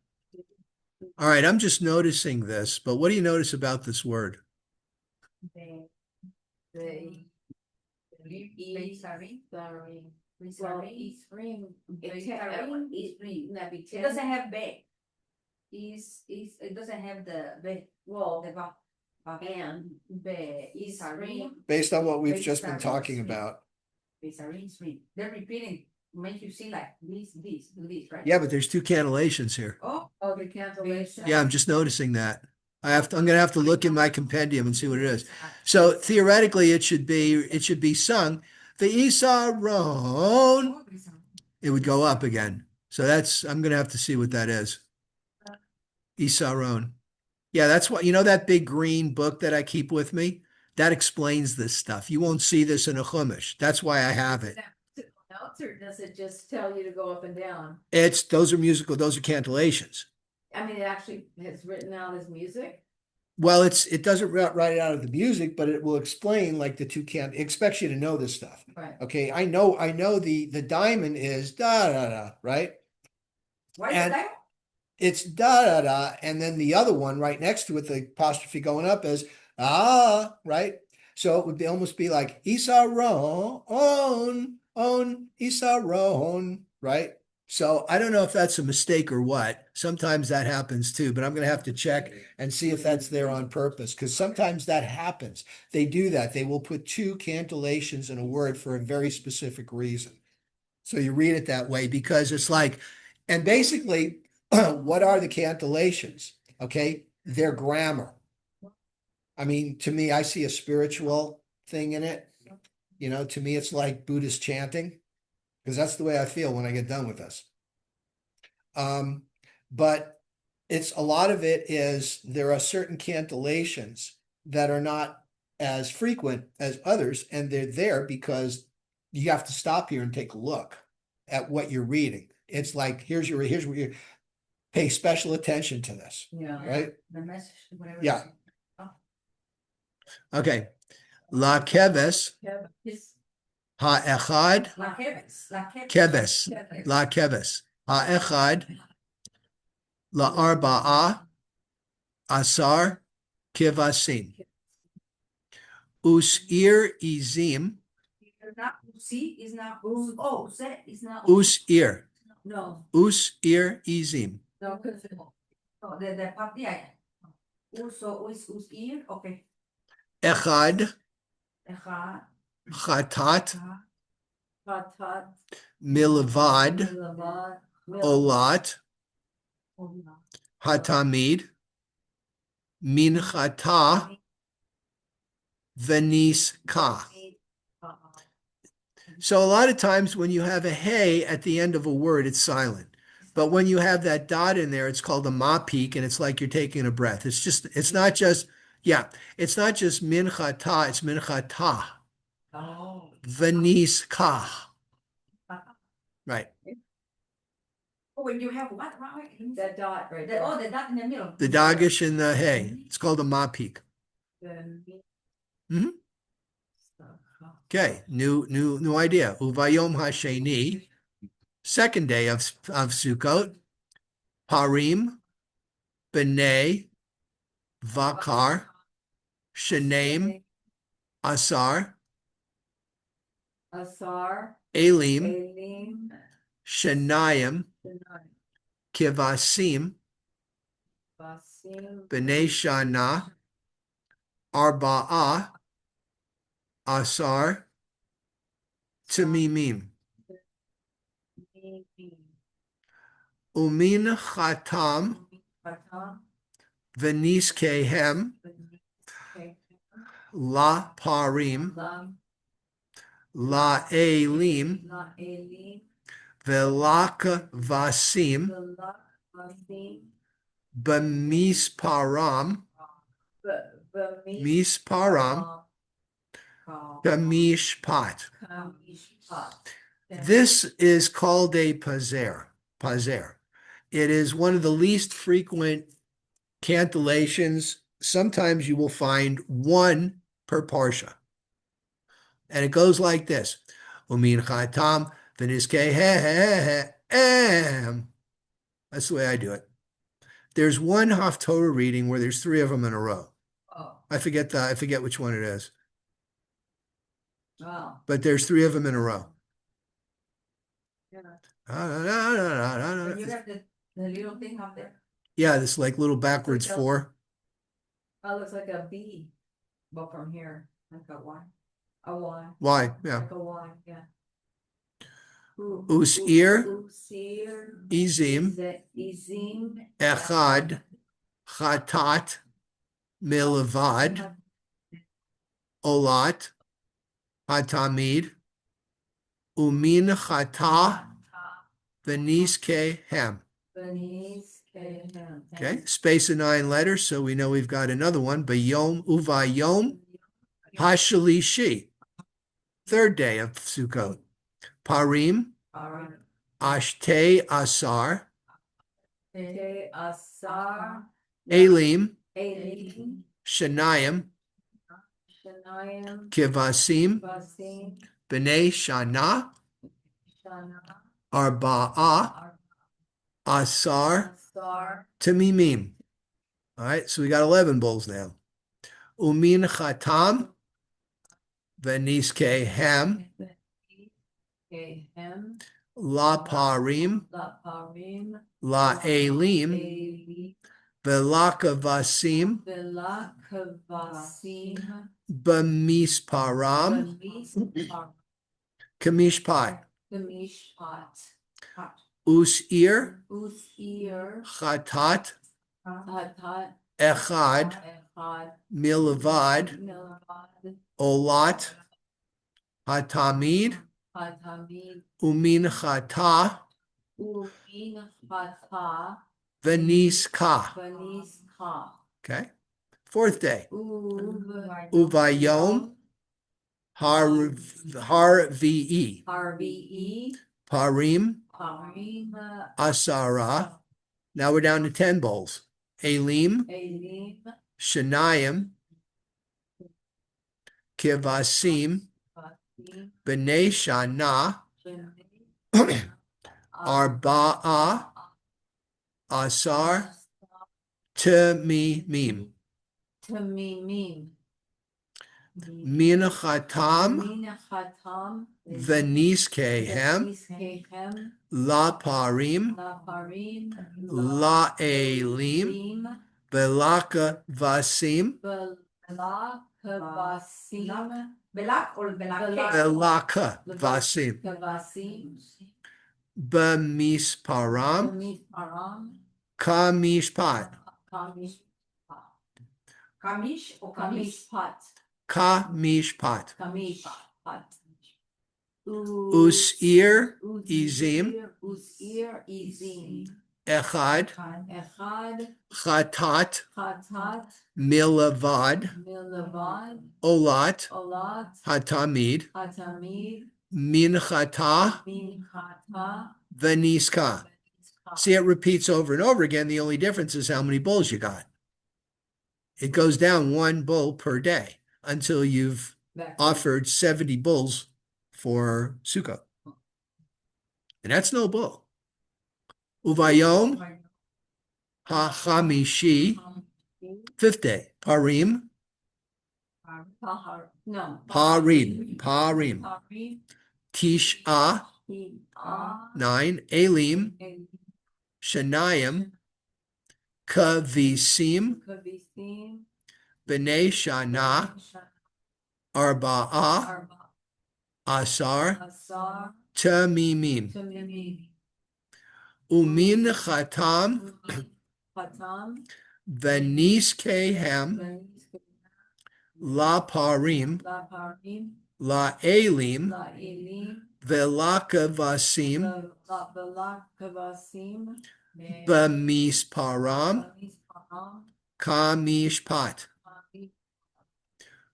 All right, I'm just noticing this, but what do you notice about this word? It doesn't have be. It doesn't have the be. Well, The ba. and be Isarim. Based on what we've just been talking about. They're repeating, make you see like this, do this, right? Yeah, but there's 2 cantillations here. Oh, Oh, the cancellation. Yeah, I'm just noticing that. I'm gonna have to look in my compendium and see what it is. So theoretically, it should be sung. The Isaron. It would go up again. So I'm gonna have to see what that is. Isaron. Yeah, that's what, that big green book that I keep with me, that explains this stuff. You won't see this in a chumash. That's why I have it. Notes, or does it just tell you to go up and down? Those are cantillations. I mean, it actually is written out as music. Well, it doesn't write it out of the music, but it will explain like the 2 it expects you to know this stuff. Right. Okay, I know the diamond is da da da, right? why is And- that? It's da da da, and then the other one right next to it, the apostrophe going up is right? So it would almost be like Isaron, on Isaron, right? So I don't know if that's a mistake or what. Sometimes that happens too, but I'm going to have to check and see if that's there on purpose, because sometimes that happens. They do that. They will put 2 cantillations in a word for a very specific reason. So you read it that way because it's like, and basically, what are the cantillations? Okay, they're grammar. I mean, to me, I see a spiritual thing in it. To me, it's like Buddhist chanting, because that's the way I feel when I get done with this. But a lot of it is there are certain cantillations that are not as frequent as others, and they're there because you have to stop here and take a look at what you're reading. It's like, here's what you pay special attention to this, Yeah. right? The message, whatever. Yeah. Okay. La keves ha'echad La keves, keves. La keves ha'echad la arba'ah asar kivasim. Us'ir izim. Not see, is not say, is not. Us'ir. No, Us'ir izim. no, because Oh, the part, yeah. Also, us ear, okay. Echad, Echad, Chatat, Chatat, Milvad, Milavad, Olat, Hatamid, Minchata, Venis Ka. So a lot of times when you have a hey at the end of a word, it's silent. But when you have that dot in there, it's called a mapik, and it's like you're taking a breath. It's not just, yeah, it's not just minchata, it's minchata, Oh. venis ka. Right. Oh, when you have what, right? that dot right The, there. oh, the dot in the middle. The dagish and the hey. It's called a mapik. Mhm. Okay, new idea. Uvayom hasheni, second day of Sukkot, Parim, B'nai, Vakar, Shenem, Asar, Asar, Elim, Elim, Shenayim, Sinai, Kivasim, Basim, B'nai Shana, Arba'ah, Asar, Tamimim. Umin Chatam, Chatam, Venis Kehem, La Parim, Lam, La Elim, La Elim, Velak Vasim, Velak, Basim, B'misparam, Bamis, Misparam, Kamishpat. Kamishpat. This is called a pazer. Pazer. It is one of the least frequent cantillations. Sometimes you will find one per parsha. And it goes like this. Umin chatam v'nizkei em. That's the way I do it. There's one Haftorah reading where there's three of them in a row. Oh, I forget which one it is, wow. but there's three of them in a row. Yeah. When you have the little thing up there. Yeah, this like little backwards four. Oh, looks like a B. But from here, like a Y. A Y. Y, yeah. Like a Y, yeah. Usir, Usir, Izim, Izim, Echad, Chatat, Milavad, Olat, Hatamid, Umin Chata, Venis Kehem. Benis, Kehem. Okay, space of 9 letters, so we know we've got another one. Bayom, Uvayom, Hashalishi, third day of Sukkot. Parim, Ashte Asar, Te Asar, Elim, Elim, Shanayim, Shanayim, Kivasim, Basim, B'nai Shana, Shana, Arba'ah, Asar, Asar, Tamimim. All right, so we got 11 bowls now. Umin Chatam, Venis Kehem, Kehem, La Parim, La Parim, La Elim, Elim, Velaka Vasim, Vela Kavasim, B'misparam, Bemis, Kamishpat, Gemishpat, Usir, Usir, Chatat, Hatat, Echad, Echad, Milvad, Milvad, Olat, Hatamid, Hatamid, Umin Chata, Umin Chata, Venis Ka. Benis Ka, Okay. Fourth day. Uvayom, Uvayom, Harvi'i, RBE, Parim, Parim, Asara. Now we're down to 10 bowls. Elim, Elim, Shanayim, Kivasim, Basim, B'nai Shana, Shanay, Arba'ah, Asar, Tamimim. Tamimim, Min Chatam, Min Chatam, Venis Kehem, Kehem, La Parim, La Parim, La Elim, Velaka Vasim, Kavasim. Belak or belak? Belaka vasim. Kavasim. B'misparam Param. kamishpat. Kamish. Kamish or Kamish kamish? pot. Kamishpat. Kamish pot. Usir izim Usir izim. echad Echad. chatat Chatat. milavad Milavad. olat Olat. hatamid Hatamid. minchata Minchata. veniska. See, it repeats over and over again. The only difference is how many bulls you got. It goes down one bull per day until you've offered 70 bulls for Sukkot. And that's no bull. Uvayom hachamishi, fifth day, parim, No. parim, Parim. tish'a, 9, elim, shanayim, kavisim, Kavisim. b'nei shana, arba'ah, asar, Asar. tamimim, Tamimim. umin chatam, Patam. v'niskehem, la parim, La parim. la elim, La elim. velakavasim, La belak kavasim. b'misparam, Param. kamishpat,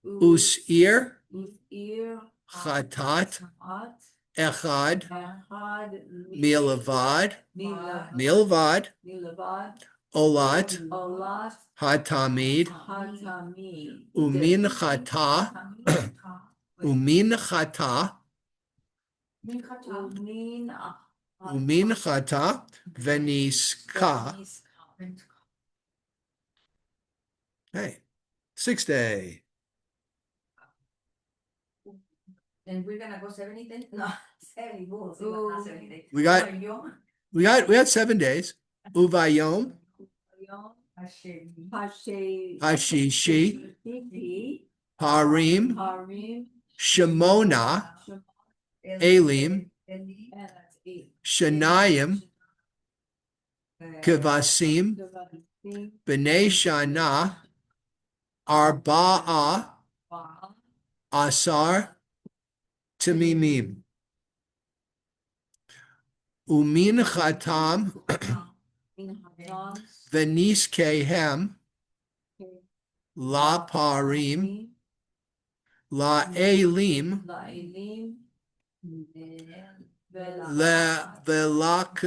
usir, Usir. chatat, At. echad, Echad. milavad, Milavad. milvad, olat, Olat. hatamid, Hatamid. uminchata, uminchata, uminchata, veniska. Hey, sixth day. And we're gonna go 70 days? No, 70 bulls, but not 70 days. We got- Uvayom, We had 7 days. Uvayom, Hashem, hashishi, parim, Parim. shemona, elim, shanayim, kavasim, b'nei shana, arba'a, asar, tamimim. Umin chatam, v'niskehem, la parim, la elim,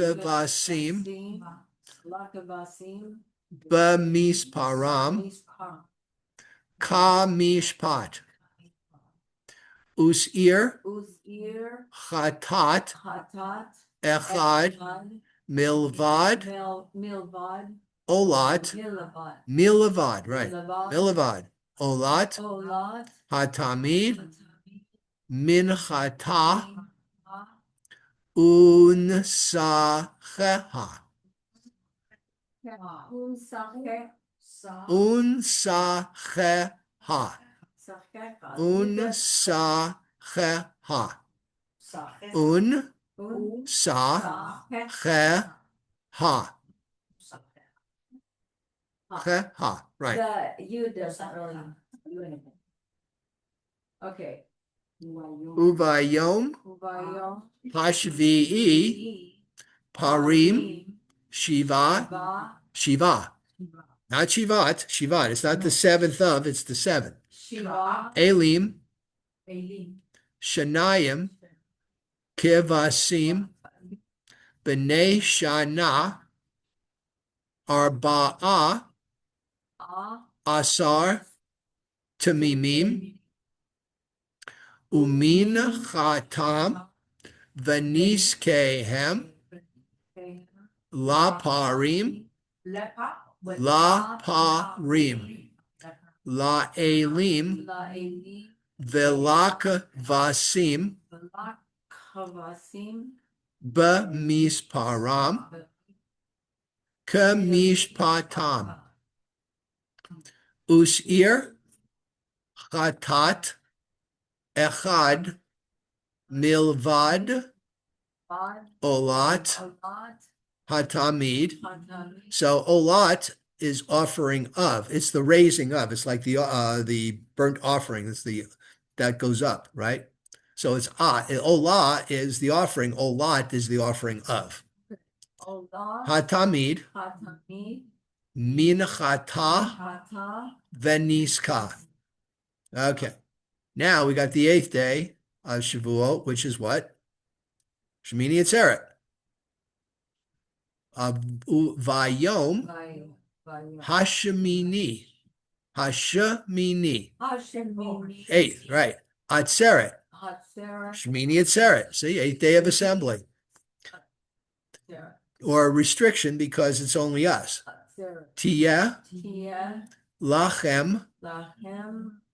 velakavasim, b'misparam, kamishpat, usir, chatat, echad, milvad, olat, milavad, right, milavad, olat, hatamid, minchata, unsacheha, unsacheha, unsacheha, unsacheha, cheha, right. The you doesn't really do anything. Okay. Uvayom, Uvayom. hashvi'i, parim, shiva, shiva, not shivat, shivat. It's not the seventh of, it's the seventh. Shiva. Elim, Elim, shanayim, kevasim, b'nei shana, arba'a, asar, tamimim, umin chatam, v'niskehem, la parim, lepa, la parim, la elim, La Elim. velaka vasim, Kavasim. b'misparam, kamishpatam, usir, chatat echad milvad olat hatamid. So olat is offering of. It's the raising of. It's like the burnt offering. It's the that goes up, right? So it's olah is the offering. Olat is the offering of. Hatamid minchata veniska. Okay. Now we got the 8th day of Shavuot, which is what? Shemini Atzeret. Vayom Hashemini. Hashemini. 8th, right. Atzeret. Shemini Atzeret. See, 8th day of assembly. Or a restriction because it's only us. Tia Lachem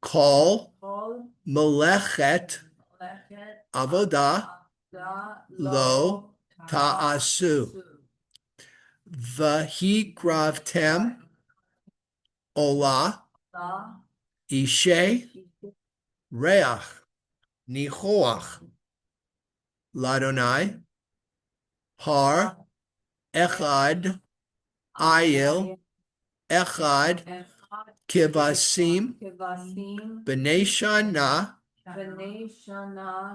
Kol Melechet Avodah Lo Ta'asu Vahigravtem Ola Ishe Reach Nichoach Ladonai Har Echad Ayil Echad Kivasim B'nei Shana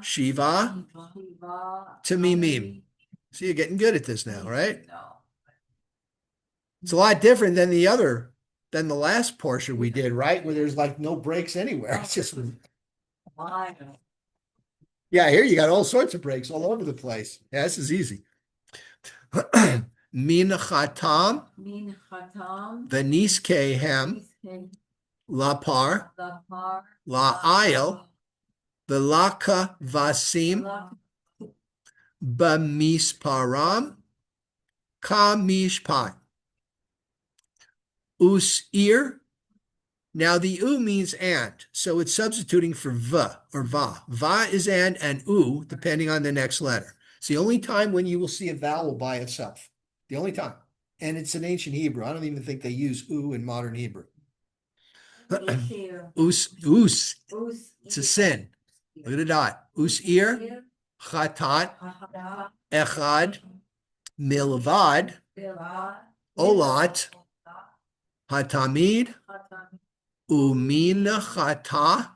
Shiva Tamimim. See, you're getting good at this now, right? It's a lot different than than the last portion we did, right? Where there's like no breaks anywhere. It's just, yeah, here you got all sorts of breaks all over the place. Yeah, this is easy. Min chatam v'niskehem lapar la'ayel v'laka vasim b'misparam kamishpat usir. Now the u means and, so it's substituting for v or va. Va is and u depending on the next letter. It's the only time when you will see a vowel by itself. The only time. And it's in ancient Hebrew. I don't even think they use u in modern Hebrew. Us. It's a sin. Look at the dot. Usir, chatat, echad, milvad, olat, hatamid, umin chata,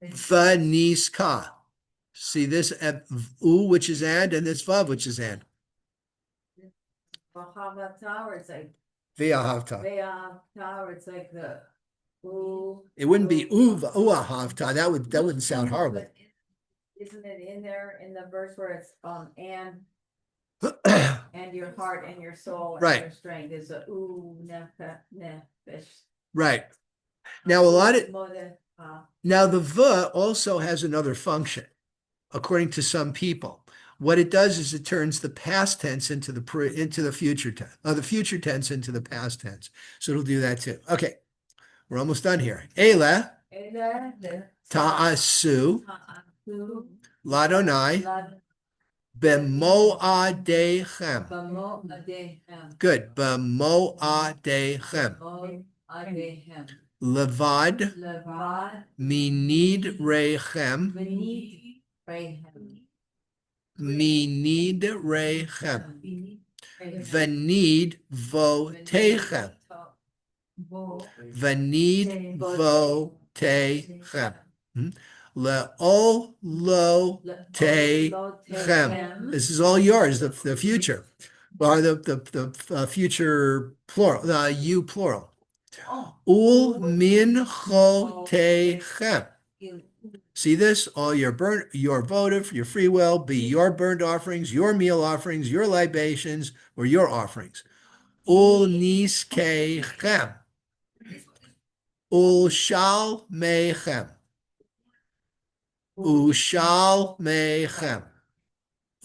vaniska. See this u, which is and this vav, which is and. Ve'ahavta. It's like the ooh. It wouldn't be u'ahavta. That wouldn't sound horrible. Isn't it in there in the verse where it's and your heart and your soul and Right. your strength is a nefesh. Right. Now now the v also has another function, according to some people. What it does is it turns the past tense into the future tense, the future tense into the past tense. So it'll do that too. Okay, we're almost done here. Ele ta'asu ladonai b'mo'adechem. Good. B'mo'adechem. Levad minid rechem. Minid rechem. Vanid votechem. Vanid votechem. Le'ol lo techem. This is all yours, the future. Or the future plural, the you plural. Ul min chotechem. See this? All your votive, your free will, be your burnt offerings, your meal offerings, your libations, or your offerings. Ul niskechem. Ul shal mechem. Ushal mechem.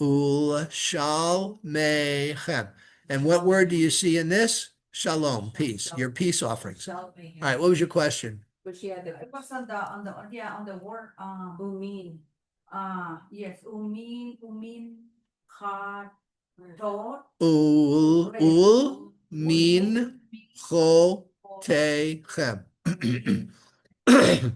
Ul shal mechem. And what word do you see in this? Shalom, peace, your peace offerings. All right, what was your question? But she had It was on the word, umin. yes, umin, cha, tot. Ul min cho techem. And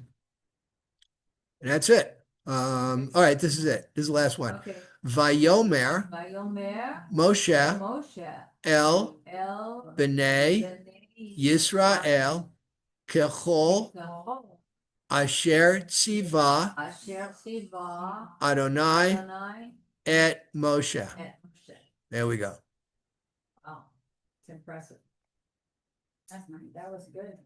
that's it. All right, this is it. This is the last one. Okay. Vayomer Vayomer Moshe Moshe El El B'nai B'nai Yisrael Kechol Yisrael Asher Tziva Asher Siva Adonai Adonai et Moshe. et Moshe. There we go. Wow, it's impressive. That's nice. That was good.